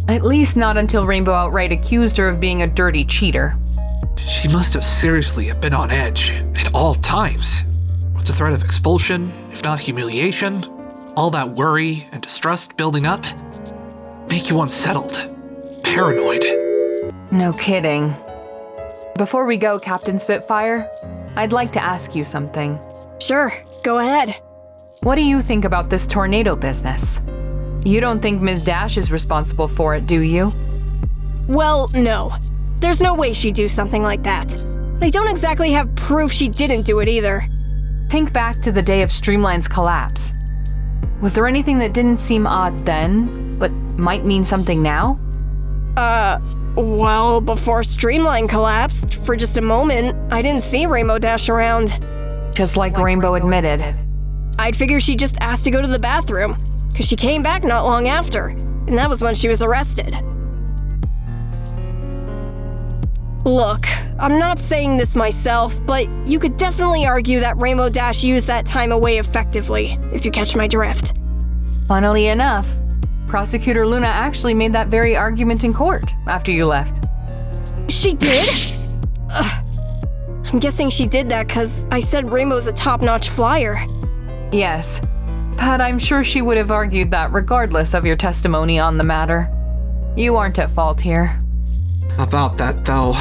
Speaker 2: At least not until Rainbow outright accused her of being a dirty cheater.
Speaker 7: She must have seriously been on edge at all times. With the threat of expulsion, if not humiliation, all that worry and distrust building up, make you unsettled, paranoid.
Speaker 2: No kidding. Before we go, Captain Spitfire, I'd like to ask you something.
Speaker 8: Sure, go ahead.
Speaker 2: What do you think about this tornado business? You don't think Ms. Dash is responsible for it, do you?
Speaker 8: Well, no. There's no way she'd do something like that. But I don't exactly have proof she didn't do it either.
Speaker 2: Think back to the day of Streamline's collapse. Was there anything that didn't seem odd then, but might mean something now?
Speaker 8: Well, before Streamline collapsed, for just a moment, I didn't see Rainbow Dash around.
Speaker 2: Just like Rainbow admitted.
Speaker 8: I'd figure she just asked to go to the bathroom, because she came back not long after, and that was when she was arrested. Look, I'm not saying this myself, but you could definitely argue that Rainbow Dash used that time away effectively, if you catch my drift.
Speaker 2: Funnily enough, Prosecutor Luna actually made that very argument in court after you left.
Speaker 8: She did? I'm guessing she did that because I said Rainbow's a top-notch flyer.
Speaker 2: Yes, but I'm sure she would have argued that regardless of your testimony on the matter. You aren't at fault here.
Speaker 7: About that, though,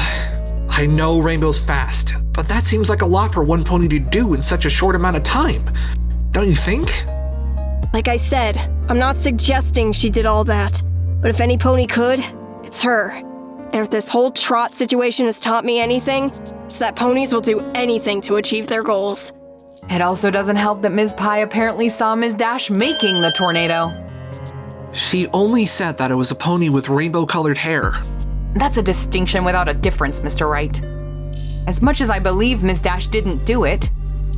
Speaker 7: I know Rainbow's fast, but that seems like a lot for one pony to do in such a short amount of time. Don't you think?
Speaker 8: Like I said, I'm not suggesting she did all that, but if any pony could, it's her. And if this whole Trot situation has taught me anything, it's that ponies will do anything to achieve their goals.
Speaker 2: It also doesn't help that Ms. Pie apparently saw Ms. Dash making the tornado.
Speaker 7: She only said that it was a pony with rainbow-colored hair.
Speaker 2: That's a distinction without a difference, Mr. Wright. As much as I believe Ms. Dash didn't do it,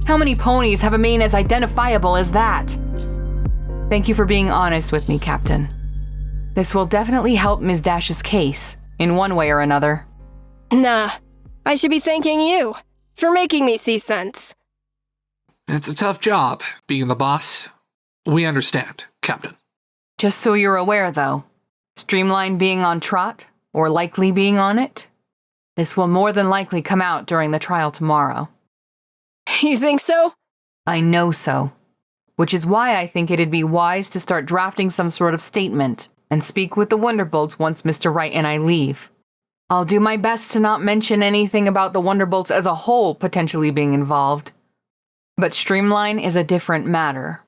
Speaker 2: how many ponies have a mane as identifiable as that? Thank you for being honest with me, Captain. This will definitely help Ms. Dash's case, in one way or another.
Speaker 8: Nah, I should be thanking you for making me see sense.
Speaker 7: It's a tough job, being the boss. We understand, Captain.
Speaker 2: Just so you're aware, though, Streamline being on Trot, or likely being on it, this will more than likely come out during the trial tomorrow.
Speaker 8: You think so?
Speaker 2: I know so. Which is why I think it'd be wise to start drafting some sort of statement and speak with the Wonderbolts once Mr. Wright and I leave. I'll do my best to not mention anything about the Wonderbolts as a whole potentially being involved. But Streamline is a different matter.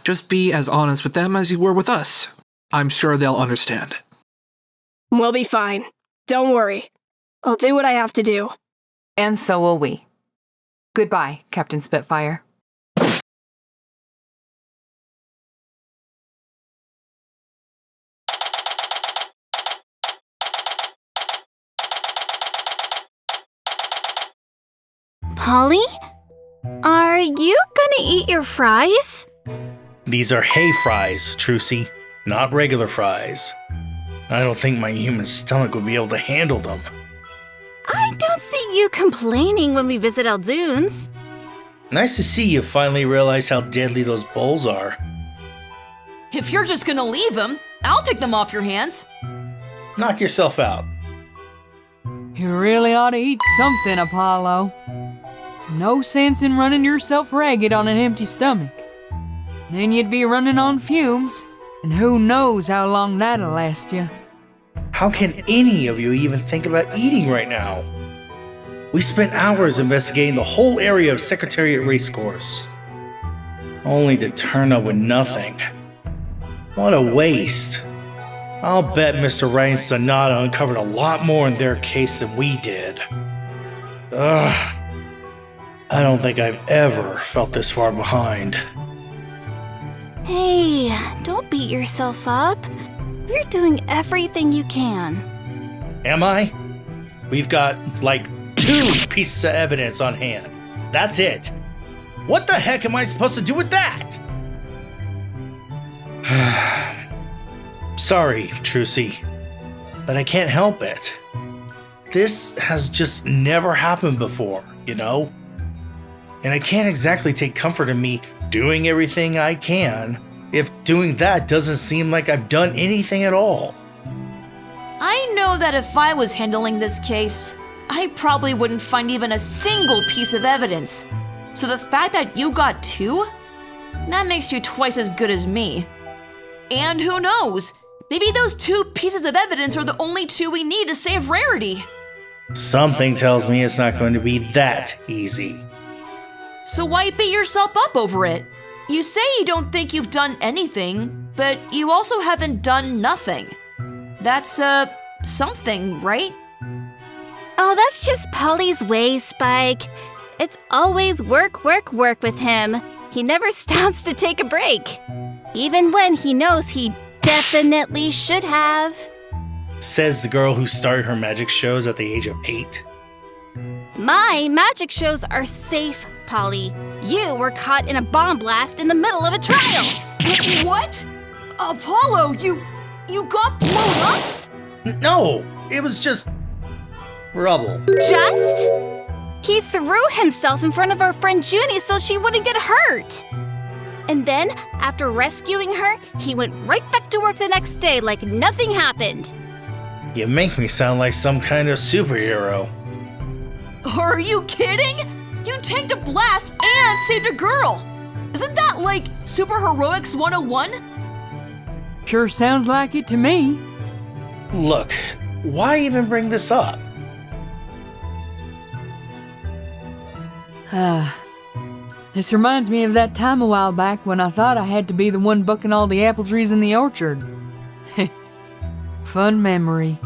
Speaker 7: Just be as honest with them as you were with us. I'm sure they'll understand.
Speaker 8: We'll be fine. Don't worry. I'll do what I have to do.
Speaker 2: And so will we. Goodbye, Captain Spitfire.
Speaker 9: Polly? Are you gonna eat your fries?
Speaker 10: These are hay fries, Trucy, not regular fries. I don't think my human stomach would be able to handle them.
Speaker 9: I don't see you complaining when we visit Aldunes.
Speaker 10: Nice to see you finally realize how deadly those bowls are.
Speaker 5: If you're just gonna leave them, I'll take them off your hands.
Speaker 10: Knock yourself out.
Speaker 11: You really ought to eat something, Apollo. No sense in running yourself ragged on an empty stomach. Then you'd be running on fumes, and who knows how long that'll last you.
Speaker 10: How can any of you even think about eating right now? We spent hours investigating the whole area of Secretariat Racecourse, only to turn up with nothing. What a waste. I'll bet Mr. Wright and Sonata uncovered a lot more in their case than we did. Ugh. I don't think I've ever felt this far behind.
Speaker 9: Hey, don't beat yourself up. You're doing everything you can.
Speaker 10: Am I? We've got, like, 2 pieces of evidence on hand. That's it. What the heck am I supposed to do with that? Sorry, Trucy, but I can't help it. This has just never happened before, you know? And I can't exactly take comfort in me doing everything I can if doing that doesn't seem like I've done anything at all.
Speaker 5: I know that if I was handling this case, I probably wouldn't find even a single piece of evidence. So the fact that you got 2, that makes you twice as good as me. And who knows? Maybe those 2 pieces of evidence are the only 2 we need to save Rarity.
Speaker 10: Something tells me it's not going to be that easy.
Speaker 5: So why beat yourself up over it? You say you don't think you've done anything, but you also haven't done nothing. That's, something, right?
Speaker 9: Oh, that's just Polly's way, Spike. It's always work, work, work with him. He never stops to take a break. Even when he knows he definitely should have.
Speaker 10: Says the girl who started her magic shows at the age of 8.
Speaker 9: My magic shows are safe, Polly. You were caught in a bomb blast in the middle of a trial.
Speaker 5: What? Apollo, you got blown up?
Speaker 10: No, it was just rubble.
Speaker 9: Just? He threw himself in front of our friend Junie so she wouldn't get hurt. And then, after rescuing her, he went right back to work the next day like nothing happened.
Speaker 10: You make me sound like some kind of superhero.
Speaker 5: Are you kidding? You tanked a blast and saved a girl. Isn't that like Super Heroics 101?
Speaker 11: Sure sounds like it to me.
Speaker 10: Look, why even bring this up?
Speaker 11: This reminds me of that time a while back when I thought I had to be the one bucking all the apple trees in the orchard. Fun memory.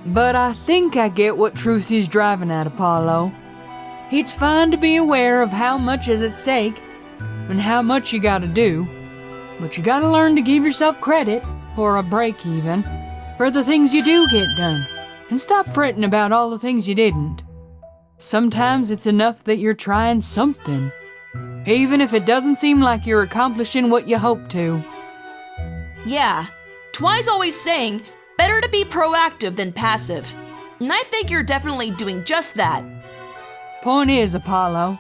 Speaker 11: But I think I get what Trucy's driving at, Apollo. It's fine to be aware of how much is at stake and how much you gotta do, but you gotta learn to give yourself credit, or a break even, for the things you do get done, and stop fretting about all the things you didn't. Sometimes it's enough that you're trying something, even if it doesn't seem like you're accomplishing what you hope to.
Speaker 5: Yeah, Twi's always saying, better to be proactive than passive. And I think you're definitely doing just that.
Speaker 11: Point is, Apollo,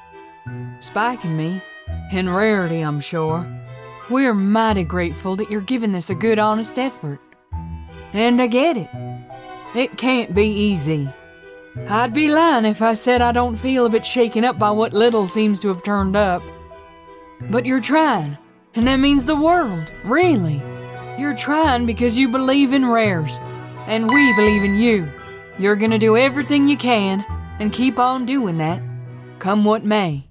Speaker 11: Spike and me, in rarity, I'm sure, we're mighty grateful that you're giving this a good, honest effort. And I get it. It can't be easy. I'd be lying if I said I don't feel a bit shaken up by what little seems to have turned up. But you're trying, and that means the world, really. You're trying because you believe in rares, and we believe in you. You're gonna do everything you can, and keep on doing that, come what may.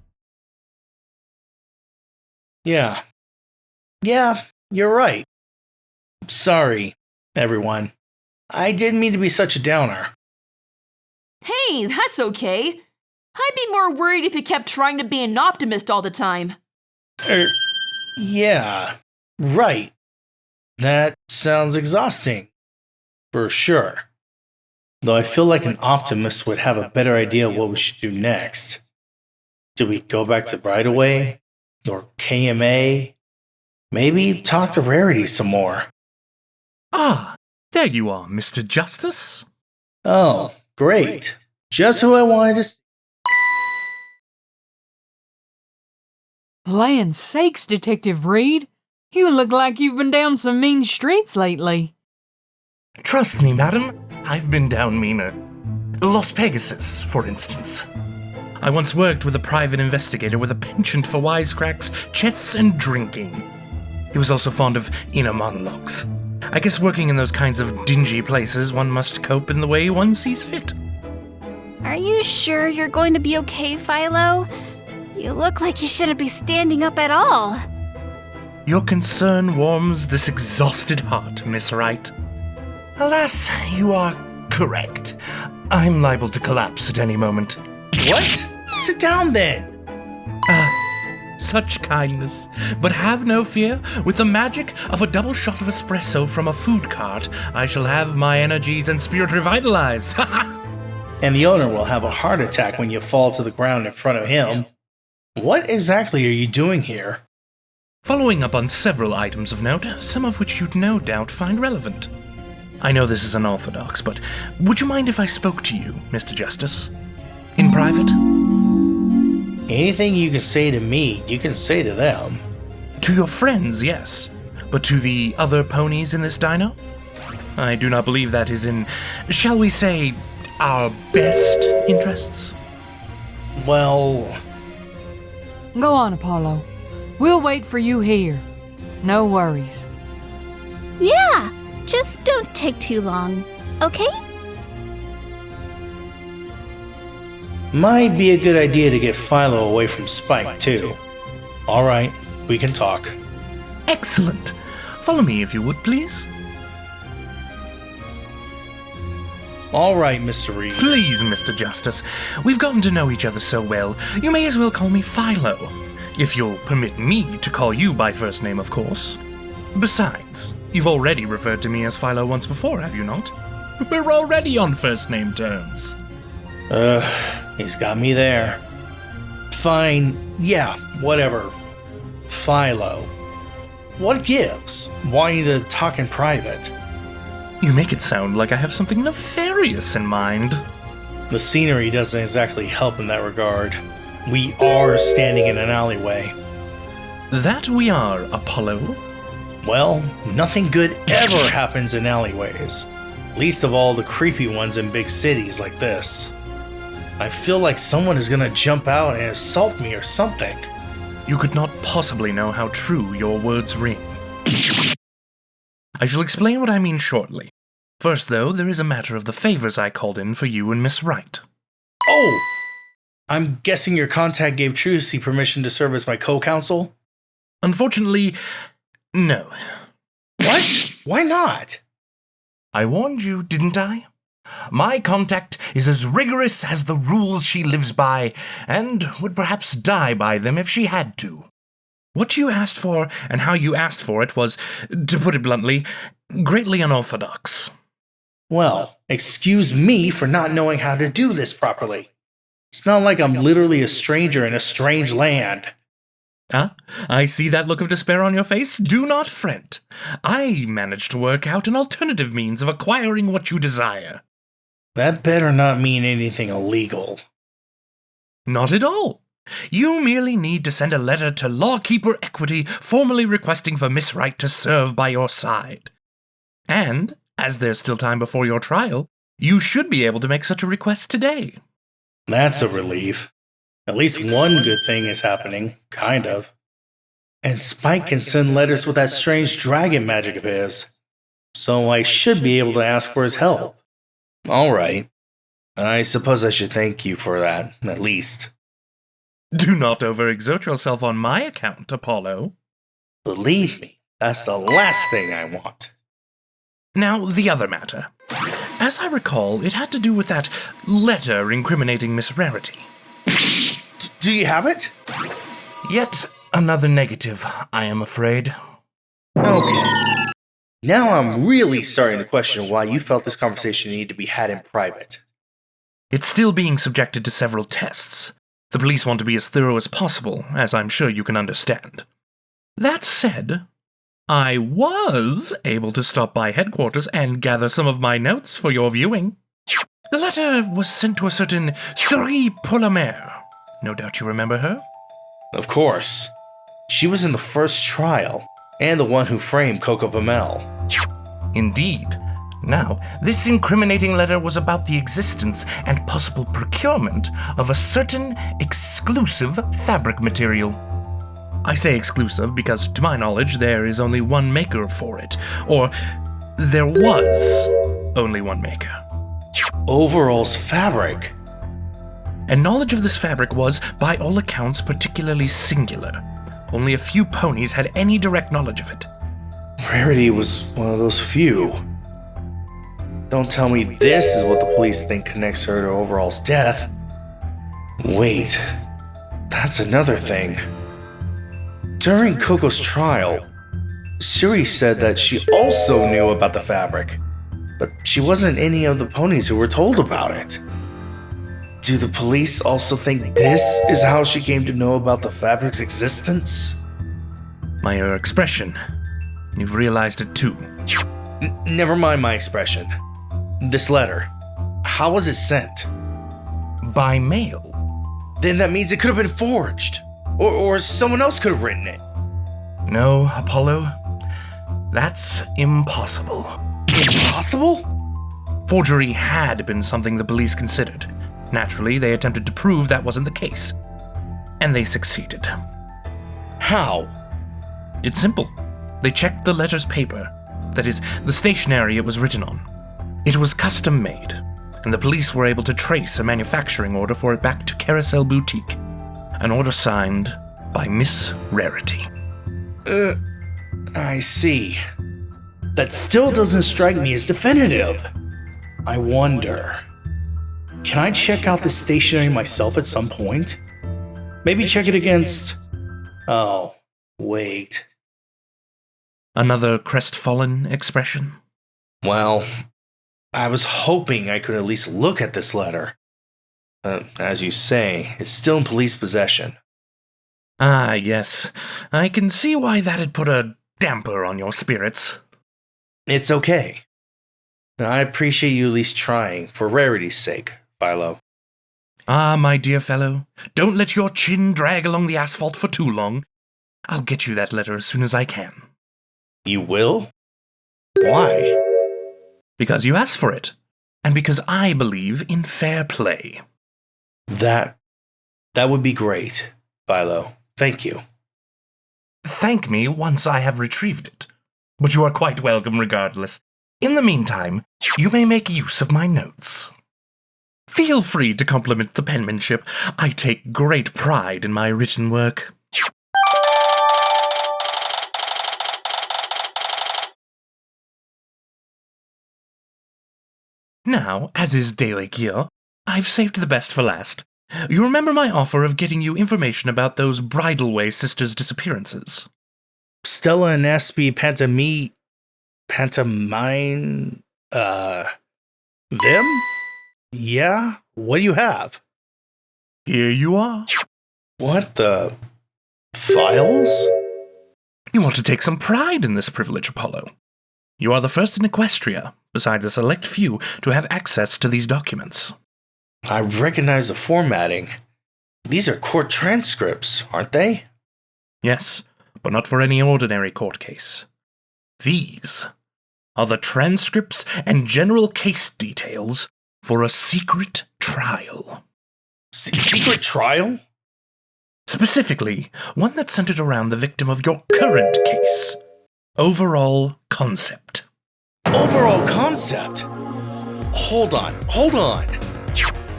Speaker 10: Yeah. Yeah, you're right. Sorry, everyone. I didn't mean to be such a downer.
Speaker 5: Hey, that's okay. I'd be more worried if you kept trying to be an optimist all the time.
Speaker 10: Yeah, right. That sounds exhausting. For sure. Though I feel like an optimist would have a better idea of what we should do next. Do we go back to Right Away? Or KMA? Maybe talk to Rarity some more.
Speaker 12: Ah, there you are, Mr. Justice.
Speaker 10: Oh, great. Just who I wanted to see.
Speaker 11: Land sakes, Detective Reed. You look like you've been down some mean streets lately.
Speaker 12: Trust me, madam, I've been down meaner. Las Pegasus, for instance. I once worked with a private investigator with a penchant for wisecracks, chess, and drinking. He was also fond of inner monologues. I guess working in those kinds of dingy places, one must cope in the way one sees fit.
Speaker 9: Are you sure you're going to be okay, Philo? You look like you shouldn't be standing up at all.
Speaker 12: Your concern warms this exhausted heart, Miss Wright. Alas, you are correct. I'm liable to collapse at any moment.
Speaker 10: What? Sit down then.
Speaker 12: Such kindness. But have no fear. With the magic of a double shot of espresso from a food cart, I shall have my energies and spirit revitalized.
Speaker 10: And the owner will have a heart attack when you fall to the ground in front of him. What exactly are you doing here?
Speaker 12: Following up on several items of note, some of which you'd no doubt find relevant. I know this is unorthodox, but would you mind if I spoke to you, Mr. Justice? In private?
Speaker 10: Anything you can say to me, you can say to them.
Speaker 12: To your friends, yes. But to the other ponies in this dino? I do not believe that is in, shall we say, our best interests?
Speaker 10: Well...
Speaker 11: Go on, Apollo. We'll wait for you here. No worries.
Speaker 9: Yeah, just don't take too long, okay?
Speaker 10: Might be a good idea to get Philo away from Spike, too. Alright, we can talk.
Speaker 12: Excellent. Follow me if you would, please.
Speaker 10: Alright, Mr. Reed.
Speaker 12: Please, Mr. Justice. We've gotten to know each other so well, you may as well call me Philo. If you'll permit me to call you by first name, of course. Besides, you've already referred to me as Philo once before, have you not? We're already on first name terms.
Speaker 10: He's got me there. Fine, yeah, whatever. Philo. What gives? Wanting to talk in private?
Speaker 12: You make it sound like I have something nefarious in mind.
Speaker 10: The scenery doesn't exactly help in that regard. We are standing in an alleyway.
Speaker 12: That we are, Apollo.
Speaker 10: Well, nothing good ever happens in alleyways. Least of all the creepy ones in big cities like this. I feel like someone is gonna jump out and assault me or something.
Speaker 12: You could not possibly know how true your words ring. I shall explain what I mean shortly. First, though, there is a matter of the favors I called in for you and Miss Wright.
Speaker 10: Oh! I'm guessing your contact gave Trucy permission to serve as my co-counsel?
Speaker 12: Unfortunately, no.
Speaker 10: What? Why not?
Speaker 12: I warned you, didn't I? My contact is as rigorous as the rules she lives by, and would perhaps die by them if she had to. What you asked for and how you asked for it was, to put it bluntly, greatly unorthodox.
Speaker 10: Well, excuse me for not knowing how to do this properly. It's not like I'm literally a stranger in a strange land.
Speaker 12: Ah, I see that look of despair on your face. Do not fret. I managed to work out an alternative means of acquiring what you desire.
Speaker 10: That better not mean anything illegal.
Speaker 12: Not at all. You merely need to send a letter to Lawkeeper Equity formally requesting for Miss Wright to serve by your side. And, as there's still time before your trial, you should be able to make such a request today.
Speaker 10: That's a relief. At least one good thing is happening, kind of. And Spike can send letters with that strange dragon magic of his. So I should be able to ask for his help. Alright. I suppose I should thank you for that, at least.
Speaker 12: Do not overexert yourself on my account, Apollo.
Speaker 10: Believe me, that's the last thing I want.
Speaker 12: Now, the other matter. As I recall, it had to do with that letter incriminating Miss Rarity.
Speaker 10: Do you have it?
Speaker 12: Yet another negative, I am afraid.
Speaker 10: Okay. Now I'm really starting to question why you felt this conversation needed to be had in private.
Speaker 12: It's still being subjected to several tests. The police want to be as thorough as possible, as I'm sure you can understand. That said, I was able to stop by headquarters and gather some of my notes for your viewing. The letter was sent to a certain Cerie Polamer. No doubt you remember her?
Speaker 10: Of course. She was in the first trial, and the one who framed Coco Pamel.
Speaker 12: Indeed. Now, this incriminating letter was about the existence and possible procurement of a certain exclusive fabric material. I say exclusive because, to my knowledge, there is only one maker for it. Or, there was only one maker.
Speaker 10: Overall's fabric?
Speaker 12: And knowledge of this fabric was, by all accounts, particularly singular. Only a few ponies had any direct knowledge of it.
Speaker 10: Rarity was one of those few. Don't tell me this is what the police think connects her to Overall's death. Wait, that's another thing. During Coco's trial, Suri said that she also knew about the fabric, but she wasn't any of the ponies who were told about it. Do the police also think this is how she came to know about the fabric's existence?
Speaker 12: My expression. You've realized it too.
Speaker 10: Never mind my expression. This letter, how was it sent?
Speaker 12: By mail.
Speaker 10: Then that means it could have been forged. Or someone else could have written it.
Speaker 12: No, Apollo. That's impossible.
Speaker 10: Impossible?
Speaker 12: Forgery had been something the police considered. Naturally, they attempted to prove that wasn't the case. And they succeeded.
Speaker 10: How?
Speaker 12: It's simple. They checked the letter's paper. That is, the stationery it was written on. It was custom made, and the police were able to trace a manufacturing order for it back to Carousel Boutique. An order signed by Miss Rarity.
Speaker 10: I see. That still doesn't strike me as definitive. I wonder, can I check out the stationery myself at some point? Maybe check it against... Oh, wait.
Speaker 12: Another crestfallen expression?
Speaker 10: Well, I was hoping I could at least look at this letter. As you say, it's still in police possession.
Speaker 12: Ah, yes. I can see why that'd put a damper on your spirits.
Speaker 10: It's okay. I appreciate you at least trying, for Rarity's sake, Philo.
Speaker 12: Ah, my dear fellow, don't let your chin drag along the asphalt for too long. I'll get you that letter as soon as I can.
Speaker 10: You will? Why?
Speaker 12: Because you asked for it, and because I believe in fair play.
Speaker 10: That would be great, Philo. Thank you.
Speaker 12: Thank me once I have retrieved it. But you are quite welcome regardless. In the meantime, you may make use of my notes. Feel free to compliment the penmanship. I take great pride in my written work. Now, as is daily gear, I've saved the best for last. You remember my offer of getting you information about those Bridalway sisters' disappearances?
Speaker 10: Stella and Espy pantomime, them? Yeah? What do you have?
Speaker 12: Here you are.
Speaker 10: What the... files?
Speaker 12: You want to take some pride in this privilege, Apollo. You are the first in Equestria, besides a select few, to have access to these documents.
Speaker 10: I recognize the formatting. These are court transcripts, aren't they?
Speaker 12: Yes, but not for any ordinary court case. These are the transcripts and general case details for a secret trial.
Speaker 10: Secret trial?
Speaker 12: Specifically, one that's centered around the victim of your current case. Overall concept.
Speaker 10: Overall concept? Hold on.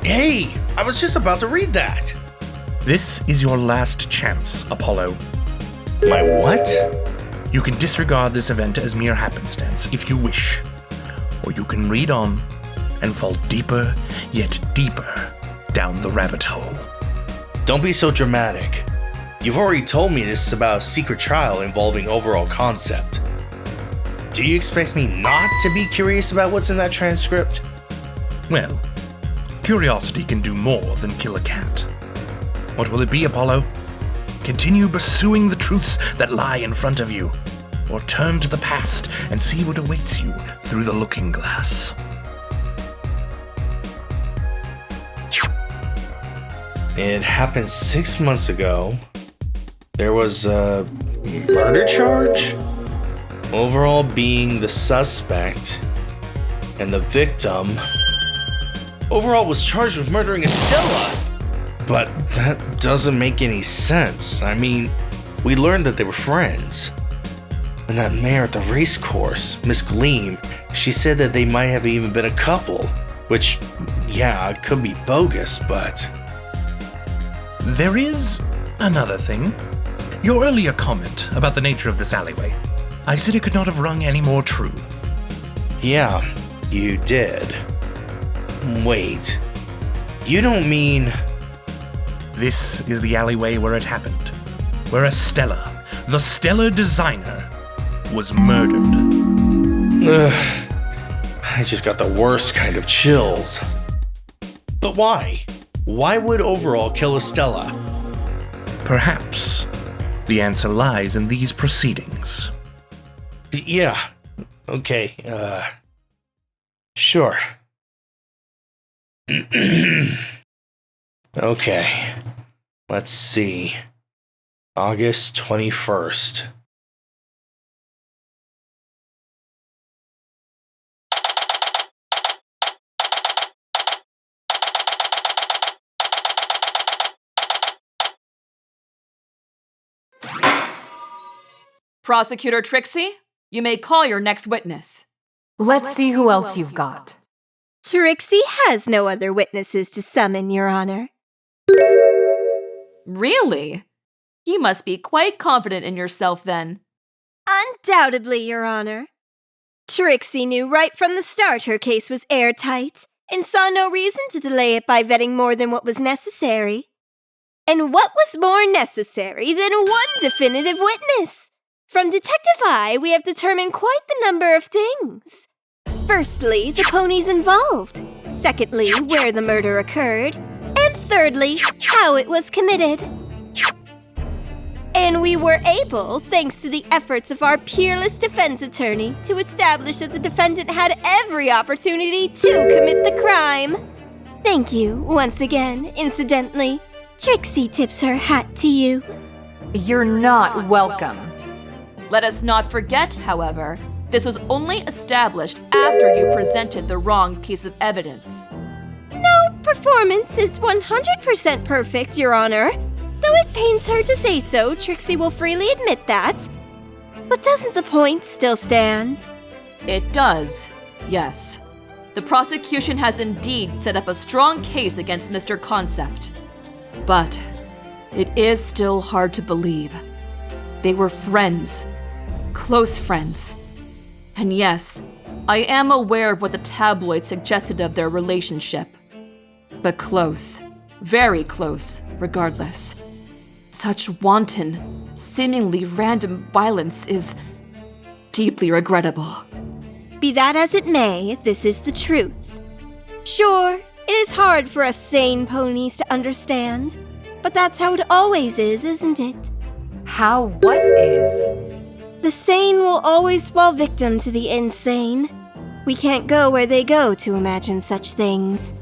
Speaker 10: Hey, I was just about to read that.
Speaker 12: This is your last chance, Apollo.
Speaker 10: My what?
Speaker 12: You can disregard this event as mere happenstance if you wish, or you can read on and fall deeper yet deeper down the rabbit hole.
Speaker 10: Don't be so dramatic. You've already told me this is about a secret trial involving overall concept. Do you expect me not to be curious about what's in that transcript?
Speaker 12: Well, curiosity can do more than kill a cat. What will it be, Apollo? Continue pursuing the truths that lie in front of you, or turn to the past and see what awaits you through the looking glass.
Speaker 10: It happened 6 months ago. There was a murder charge? Overall being the suspect, and the victim overall was charged with murdering Estella. But that doesn't make any sense. I mean, we learned that they were friends. And that mare at the race course, Miss Gleam, she said that they might have even been a couple. Which, yeah, it could be bogus, but...
Speaker 12: There is another thing. Your earlier comment about the nature of this alleyway. I said it could not have rung any more true.
Speaker 10: Yeah, you did. Wait. You don't mean...
Speaker 12: This is the alleyway where it happened. Where Estella, the stellar designer, was murdered.
Speaker 10: Ugh. I just got the worst kind of chills. But why? Why would Overall kill Estella?
Speaker 12: Perhaps the answer lies in these proceedings.
Speaker 10: Yeah. Okay, sure. Okay. Let's see. August 21st.
Speaker 2: Prosecutor Trixie, you may call your next witness.
Speaker 1: Let's see who else you've got.
Speaker 9: Trixie has no other witnesses to summon, Your Honor.
Speaker 2: Really? You must be quite confident in yourself then.
Speaker 9: Undoubtedly, Your Honor. Trixie knew right from the start her case was airtight and saw no reason to delay it by vetting more than what was necessary. And what was more necessary than one definitive witness? From Detective Eye, we have determined quite the number of things. Firstly, the ponies involved. Secondly, where the murder occurred. And thirdly, how it was committed. And we were able, thanks to the efforts of our peerless defense attorney, to establish that the defendant had every opportunity to commit the crime. Thank you, once again, incidentally. Trixie tips her hat to you.
Speaker 2: You're not welcome. Let us not forget, however, this was only established after you presented the wrong piece of evidence.
Speaker 9: No performance is 100% perfect, Your Honor. Though it pains her to say so, Trixie will freely admit that. But doesn't the point still stand?
Speaker 2: It does, yes. The prosecution has indeed set up a strong case against Mr. Concept. But it is still hard to believe. They were friends. Close friends. And yes, I am aware of what the tabloids suggested of their relationship. But close, very close, regardless. Such wanton, seemingly random violence is deeply regrettable.
Speaker 9: Be that as it may, this is the truth. Sure, it is hard for us sane ponies to understand, but that's how it always is, isn't it?
Speaker 1: How what is?
Speaker 9: The sane will always fall victim to the insane. We can't go where they go to imagine such things.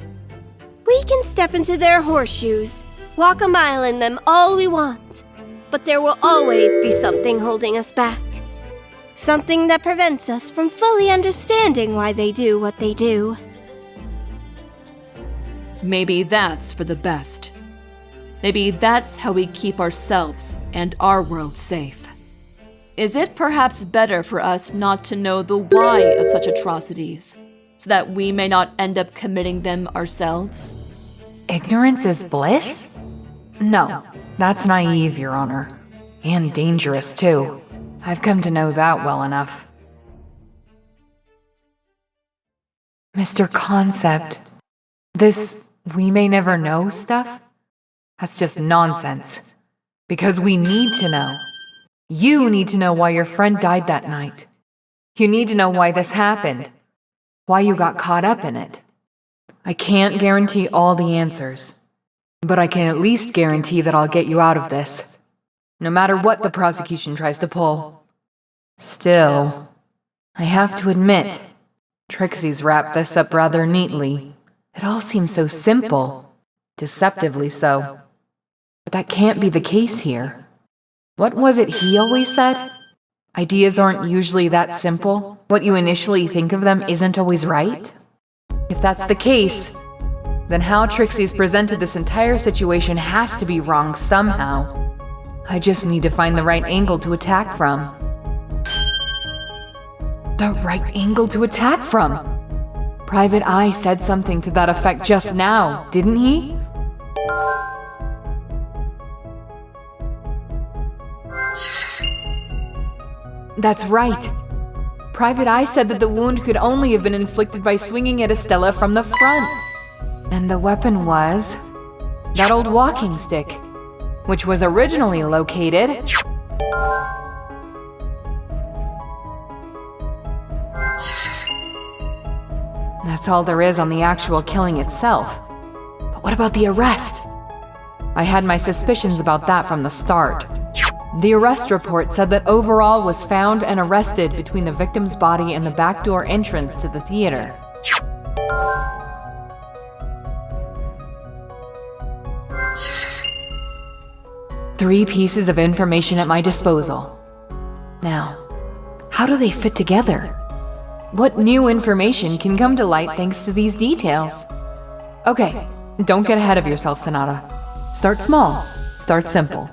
Speaker 9: We can step into their horseshoes,
Speaker 8: walk a mile in them all we want, but there will always be something holding us back. Something that prevents us from fully understanding why they do what they do.
Speaker 13: Maybe that's for the best. Maybe that's how we keep ourselves and our world safe. Is it perhaps better for us not to know the why of such atrocities, so that we may not end up committing them ourselves?
Speaker 2: Ignorance is bliss? No, that's naive, Your Honor. And dangerous, too. I've come to know that well enough. Mr. Concept, this we may never know stuff? That's just nonsense. Because we need to know. You need to know why your friend died that night. You need to know why this happened. Why you got caught up in it. I can't guarantee all the answers. But I can at least guarantee that I'll get you out of this. No matter what the prosecution tries to pull. Still, I have to admit, Trixie's wrapped this up rather neatly. It all seems so simple. Deceptively so. But that can't be the case here. What was it he always said? Ideas aren't usually that simple. What you initially think of them isn't always right. If that's the case, then how Trixie's presented this entire situation has to be wrong somehow. I just need to find the right angle to attack from. The right angle to attack from? Private Eye said something to that effect just now, didn't he? That's right. Private Eye said that the wound could only have been inflicted by swinging at Estella from the front. And the weapon was that old walking stick, which was originally located... That's all there is on the actual killing itself. But what about the arrest? I had my suspicions about that from the start. The arrest report said that overall was found and arrested between the victim's body and the back door entrance to the theater. Three pieces of information at my disposal. Now, how do they fit together? What new information can come to light thanks to these details? Okay, don't get ahead of yourself, Sonata. Start small, start simple.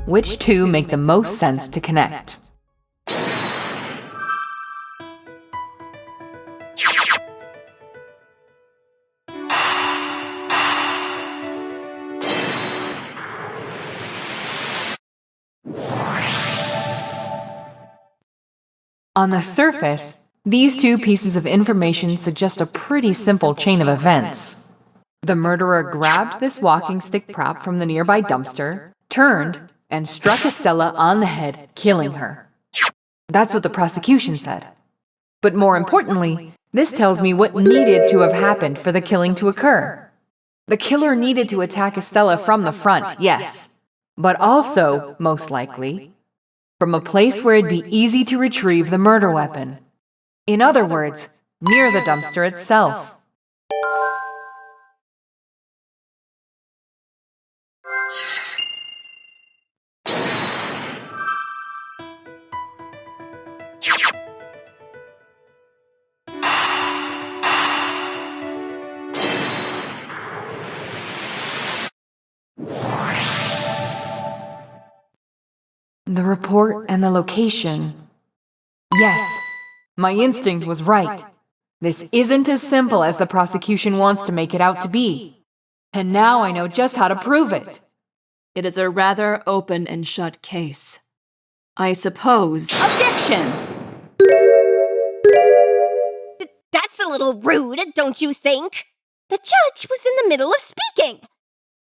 Speaker 2: Which two make the most sense to connect? On the surface, these two pieces of information suggest a pretty simple chain of events. The murderer grabbed this walking stick prop from the nearby dumpster, turned, and struck Estella on the head, killing her. That's what the prosecution said. But more importantly, this tells me what needed to have happened for the killing to occur. The killer needed to attack Estella from the front, yes, but also, most likely, from a place where it'd be easy to retrieve the murder weapon. In other words, near the dumpster itself. The report and the location. Yes, my instinct was right. This isn't as simple as the prosecution wants to make it out to be. And now I know just how to prove it.
Speaker 13: It is a rather open and shut case. I suppose... Objection!
Speaker 8: That's a little rude, don't you think? The judge was in the middle of speaking.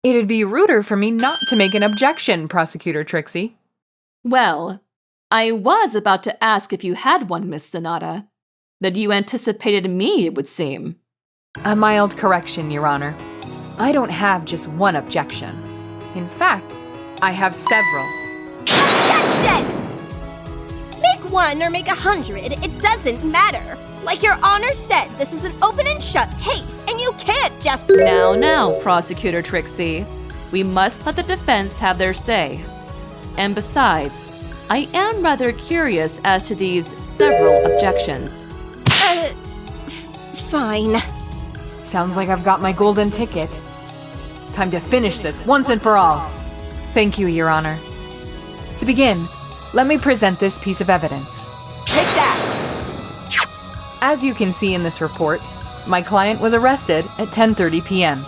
Speaker 2: It'd be ruder for me not to make an objection, Prosecutor Trixie.
Speaker 13: Well, I was about to ask if you had one, Miss Sonata. That you anticipated me, it would seem.
Speaker 2: A mild correction, Your Honor. I don't have just one objection. In fact, I have several.
Speaker 8: Objection! Make one or make 100, it doesn't matter. Like Your Honor said, this is an open and shut case, and you can't just...
Speaker 13: Now, Prosecutor Trixie. We must let the defense have their say. And besides, I am rather curious as to these several objections.
Speaker 8: Fine.
Speaker 2: Sounds like I've got my golden ticket. Time to finish this once and for all. Thank you, Your Honor. To begin, let me present this piece of evidence. Take that! As you can see in this report, my client was arrested at 10:30 p.m.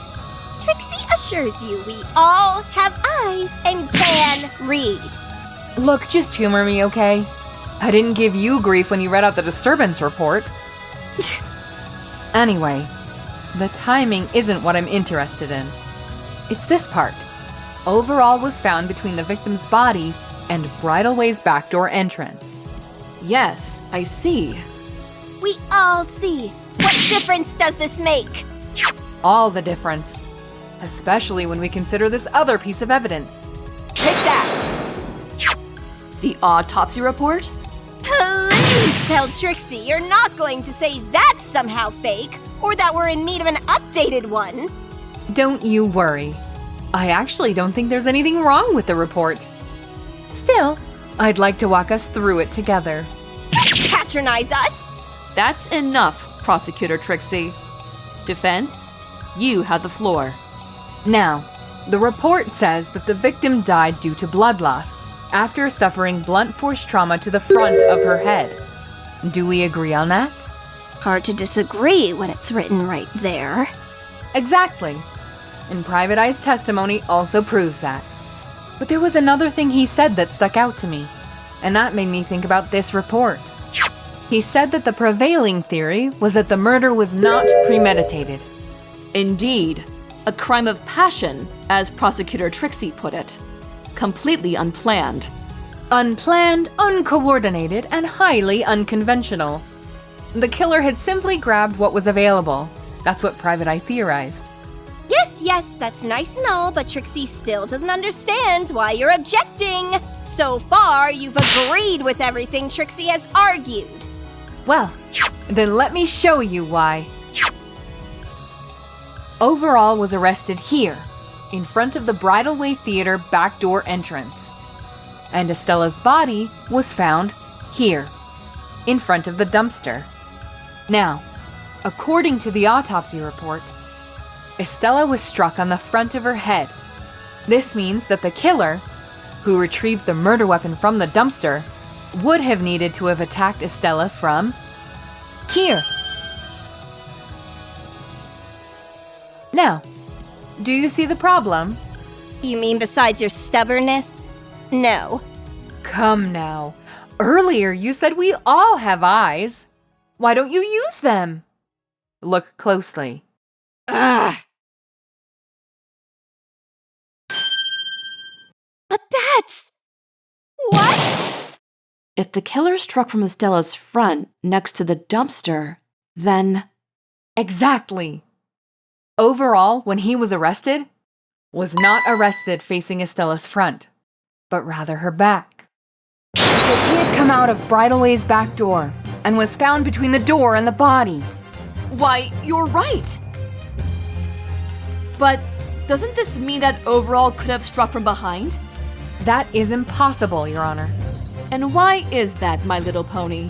Speaker 3: Trixie assures you we all have eyes and can read.
Speaker 2: Look, just humor me, okay? I didn't give you grief when you read out the disturbance report. Anyway, the timing isn't what I'm interested in. It's this part. Overall was found between the victim's body and Bridalway's backdoor entrance.
Speaker 13: Yes, I see.
Speaker 3: We all see. What difference does this make?
Speaker 2: All the difference. Especially when we consider this other piece of evidence. Take that!
Speaker 13: The autopsy report?
Speaker 3: Please tell Trixie you're not going to say that's somehow fake, or that we're in need of an updated one.
Speaker 2: Don't you worry. I actually don't think there's anything wrong with the report. Still, I'd like to walk us through it together.
Speaker 3: Patronize us?
Speaker 13: That's enough, Prosecutor Trixie. Defense, you have the floor.
Speaker 2: Now, the report says that the victim died due to blood loss after suffering blunt force trauma to the front of her head. Do we agree on that?
Speaker 8: Hard to disagree when it's written right there.
Speaker 2: Exactly. And Private Eye's testimony also proves that. But there was another thing he said that stuck out to me, and that made me think about this report. He said that the prevailing theory was that the murder was not premeditated.
Speaker 13: Indeed, a crime of passion, as Prosecutor Trixie put it. Completely unplanned.
Speaker 2: Unplanned, uncoordinated, and highly unconventional. The killer had simply grabbed what was available. That's what Private Eye theorized.
Speaker 3: Yes, that's nice and all, but Trixie still doesn't understand why you're objecting. So far, you've agreed with everything Trixie has argued.
Speaker 2: Well, then let me show you why. Overall was arrested here, in front of the Bridalway Theater backdoor entrance. And Estella's body was found here, in front of the dumpster. Now, according to the autopsy report, Estella was struck on the front of her head. This means that the killer, who retrieved the murder weapon from the dumpster, would have needed to have attacked Estella from here. Now, do you see the problem?
Speaker 3: You mean besides your stubbornness? No.
Speaker 2: Come now. Earlier you said we all have eyes. Why don't you use them? Look closely.
Speaker 3: Ugh. But that's... What?
Speaker 13: If the killer struck from Estella's front next to the dumpster, then...
Speaker 2: Exactly. Overall, when he was arrested, was not arrested facing Estella's front, but rather her back. Because he had come out of Bridalway's back door and was found between the door and the body.
Speaker 13: Why, you're right. But doesn't this mean that Overall could have struck from behind?
Speaker 2: That is impossible, Your Honor.
Speaker 13: And why is that, My Little Pony?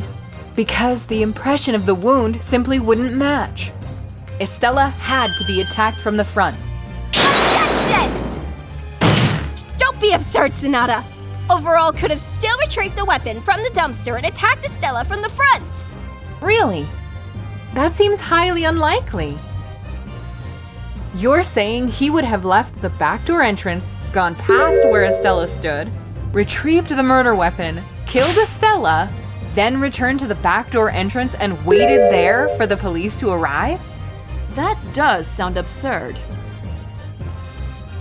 Speaker 2: Because the impression of the wound simply wouldn't match. Estella had to be attacked from the front.
Speaker 3: Objection! Don't be absurd, Sonata. Overall could have still retrieved the weapon from the dumpster and attacked Estella from the front.
Speaker 2: Really? That seems highly unlikely. You're saying he would have left the backdoor entrance, gone past where Estella stood, retrieved the murder weapon, killed Estella, then returned to the backdoor entrance and waited there for the police to arrive?
Speaker 13: That does sound absurd.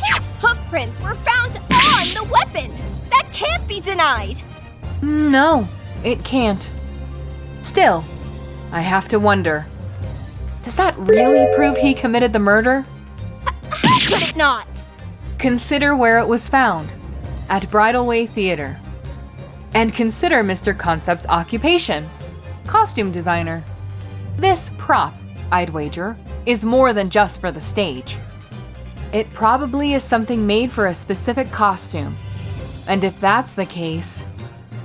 Speaker 3: His hoofprints were found on the weapon! That can't be denied!
Speaker 2: No, it can't. Still, I have to wonder. Does that really prove he committed the murder?
Speaker 3: How could it not?
Speaker 2: Consider where it was found. At Bridalway Theater. And consider Mr. Concept's occupation. Costume designer. This prop, I'd wager, is more than just for the stage. It probably is something made for a specific costume. And if that's the case,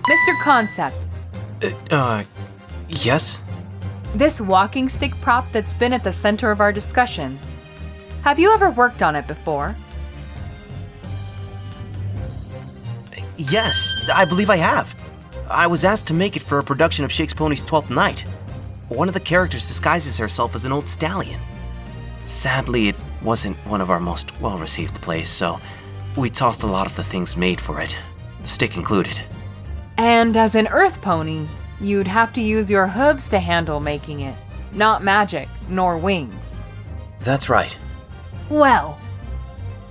Speaker 2: Mr. Concept,
Speaker 14: Yes?
Speaker 2: this walking stick prop that's been at the center of our discussion, have you ever worked on it before?
Speaker 14: Yes, I believe I have. I was asked to make it for a production of Shakespeare's Pony's 12th Night. One of the characters disguises herself as an old stallion. Sadly, it wasn't one of our most well-received plays, so we tossed a lot of the things made for it, stick included.
Speaker 2: And as an earth pony, you'd have to use your hooves to handle making it, not magic, nor wings.
Speaker 14: That's right.
Speaker 2: Well,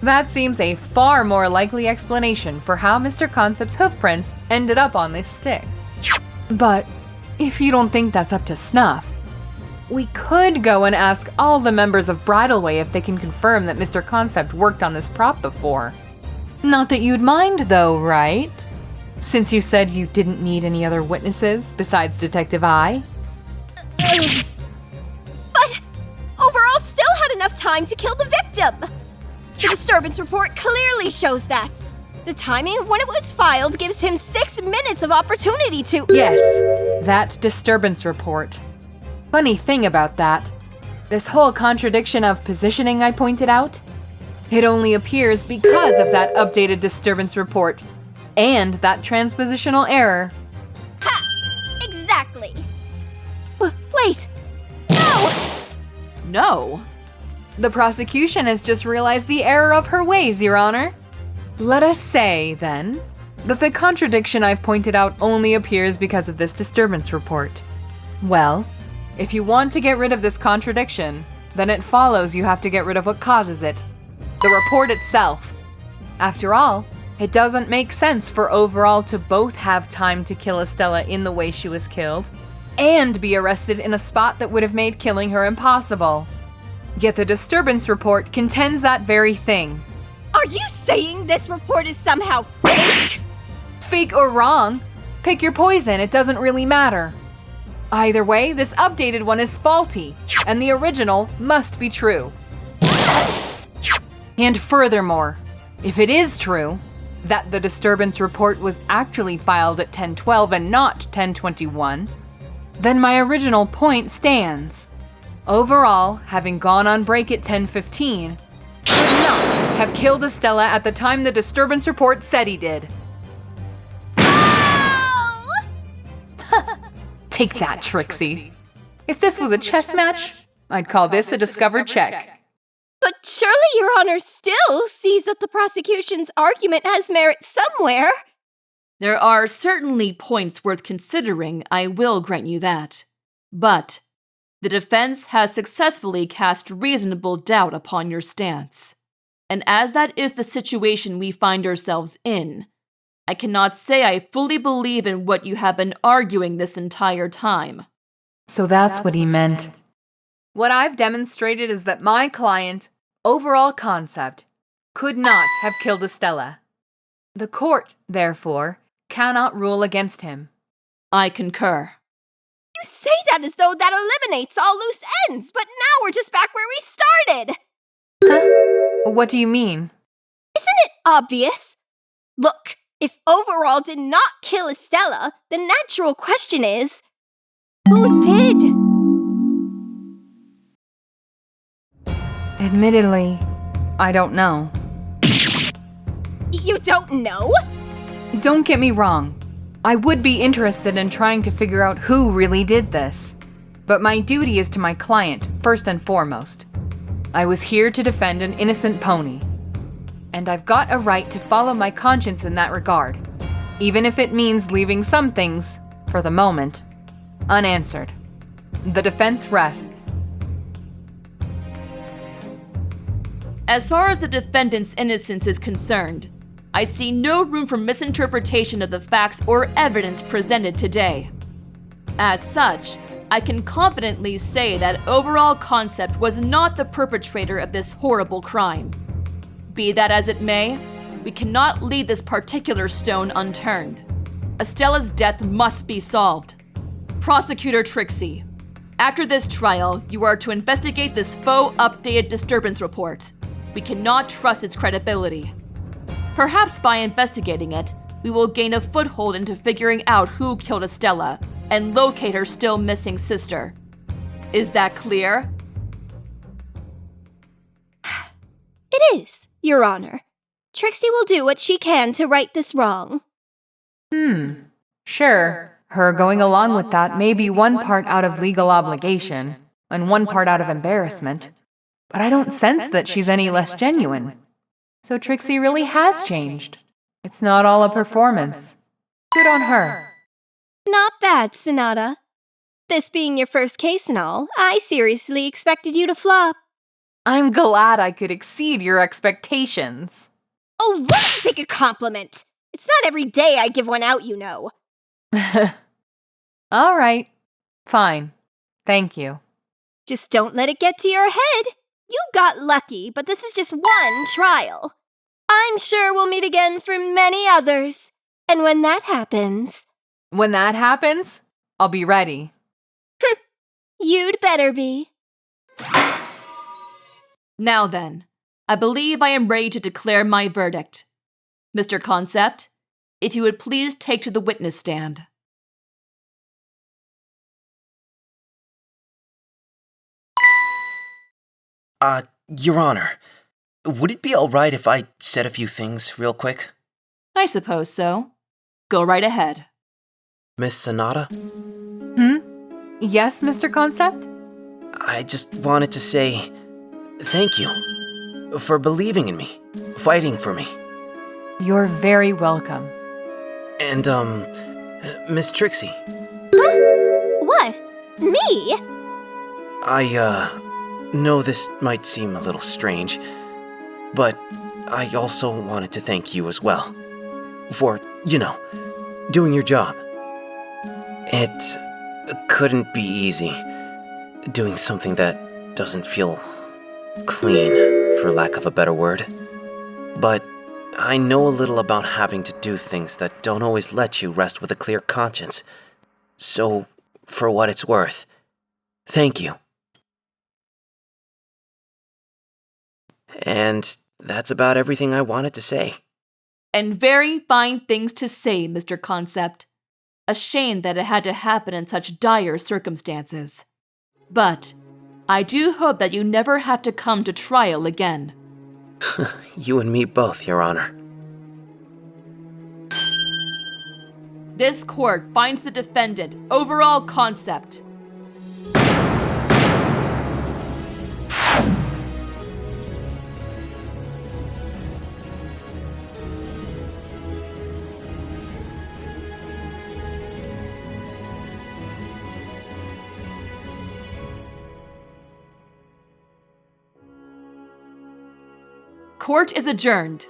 Speaker 2: that seems a far more likely explanation for how Mr. Concept's hoofprints ended up on this stick. But if you don't think that's up to snuff, we could go and ask all the members of Bridalway if they can confirm that Mr. Concept worked on this prop before. Not that you'd mind though, right? Since you said you didn't need any other witnesses besides Detective I.
Speaker 8: But Overall still had enough time to kill the victim. The disturbance report clearly shows that. The timing of when it was filed gives him 6 minutes of opportunity to—
Speaker 2: Yes, that disturbance report. Funny thing about that, this whole contradiction of positioning I pointed out, it only appears because of that updated disturbance report and that transpositional error.
Speaker 8: Ha! Exactly. Wait. No!
Speaker 13: No.
Speaker 2: The prosecution has just realized the error of her ways, Your Honor. Let us say, then, that the contradiction I've pointed out only appears because of this disturbance report. Well, if you want to get rid of this contradiction, then it follows you have to get rid of what causes it. The report itself. After all, it doesn't make sense for Overall to both have time to kill Estella in the way she was killed, and be arrested in a spot that would have made killing her impossible. Yet the disturbance report contends that very thing.
Speaker 8: Are you saying this report is somehow fake?
Speaker 2: Fake or wrong, pick your poison, it doesn't really matter. Either way, this updated one is faulty, and the original must be true. And furthermore, if it is true that the disturbance report was actually filed at 10:12 and not 10:21, then my original point stands. Overall, having gone on break at 10:15, could not have killed Estella at the time the disturbance report said he did. Take that, Trixie. If this was a chess match, I'd call this a discovered check.
Speaker 8: But surely Your Honor still sees that the prosecution's argument has merit somewhere.
Speaker 13: There are certainly points worth considering, I will grant you that. But the defense has successfully cast reasonable doubt upon your stance. And as that is the situation we find ourselves in, I cannot say I fully believe in what you have been arguing this entire time.
Speaker 2: So that's what he meant. What I've demonstrated is that my client, Overall Concept, could not have killed Estella. The court, therefore, cannot rule against him.
Speaker 13: I concur.
Speaker 8: You say that as though that eliminates all loose ends, but now we're just back where we started.
Speaker 2: Huh? What do you mean?
Speaker 8: Isn't it obvious? Look, if Overall did not kill Estella, the natural question is, who did?
Speaker 2: Admittedly, I don't know.
Speaker 8: You don't know?
Speaker 2: Don't get me wrong. I would be interested in trying to figure out who really did this. But my duty is to my client, first and foremost. I was here to defend an innocent pony. And I've got a right to follow my conscience in that regard, even if it means leaving some things, for the moment, unanswered. The defense rests.
Speaker 13: As far as the defendant's innocence is concerned, I see no room for misinterpretation of the facts or evidence presented today. As such, I can confidently say that Overall Concept was not the perpetrator of this horrible crime. Be that as it may, we cannot leave this particular stone unturned. Estella's death must be solved. Prosecutor Trixie, after this trial, you are to investigate this faux updated disturbance report. We cannot trust its credibility. Perhaps by investigating it, we will gain a foothold into figuring out who killed Estella and locate her still missing sister. Is that clear?
Speaker 8: It is, Your Honor. Trixie will do what she can to right this wrong.
Speaker 2: Sure. Her going along with that may be one part out of legal obligation, and one part out of embarrassment. But I don't sense that she's any less genuine. So Trixie really has changed. It's not all a performance. Good on her.
Speaker 8: Not bad, Sonata. This being your first case and all, I seriously expected you to flop.
Speaker 2: I'm glad I could exceed your expectations.
Speaker 8: Oh, love to take a compliment. It's not every day I give one out, you know.
Speaker 2: All right. Fine. Thank you.
Speaker 8: Just don't let it get to your head. You got lucky, but this is just one trial. I'm sure we'll meet again for many others. And when that happens...
Speaker 2: When that happens, I'll be ready.
Speaker 8: You'd better be.
Speaker 13: Now then, I believe I am ready to declare my verdict. Mr. Concept, if you would please take to the witness stand.
Speaker 14: Your Honor, would it be alright if I said a few things real quick?
Speaker 13: I suppose so. Go right ahead.
Speaker 14: Miss Sonata?
Speaker 2: Yes, Mr. Concept?
Speaker 14: I just wanted to say thank you for believing in me, fighting for me.
Speaker 2: You're very welcome.
Speaker 14: And, Miss Trixie.
Speaker 8: Huh? What? Me?
Speaker 14: I know this might seem a little strange, but I also wanted to thank you as well for, doing your job. It couldn't be easy doing something that doesn't feel clean, for lack of a better word. But I know a little about having to do things that don't always let you rest with a clear conscience. So, for what it's worth, thank you. And that's about everything I wanted to say.
Speaker 13: And very fine things to say, Mr. Concept. A shame that it had to happen in such dire circumstances. But I do hope that you never have to come to trial again.
Speaker 14: You and me both, Your Honor.
Speaker 13: This court finds the defendant overall concept. Court is adjourned.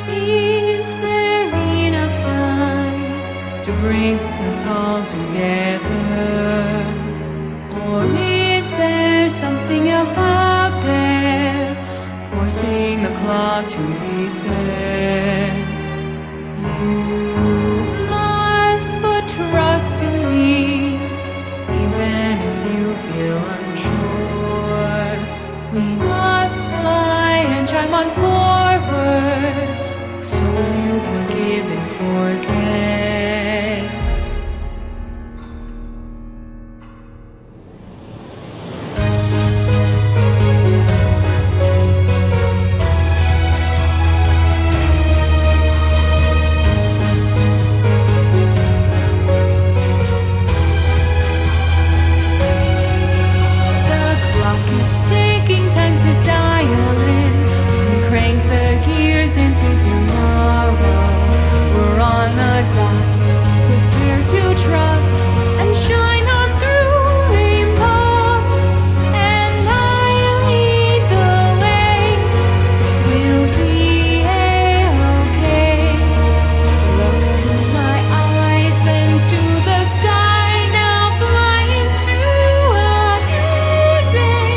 Speaker 11: Is there enough time to bring us all together? Or is there something else out there, forcing the clock to reset? You must put trust in me, even if you feel unsure. We must fly and chime on forward, so you forgive and forget. Into tomorrow, we're on the dot, prepare to trot and shine on through rainbow, and I'll lead the way. We'll be a-okay. Look to my eyes, then to the sky. Now fly into a new day.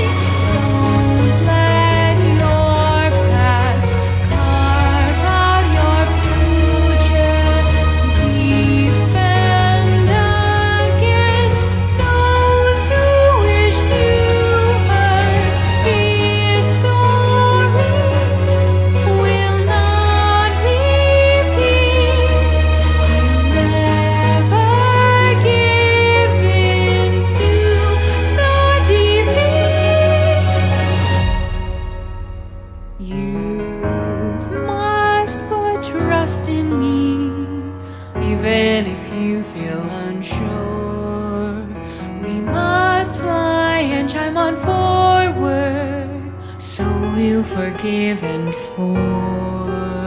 Speaker 11: feel unsure. We must fly and chime on forward, so we'll forgive and forget.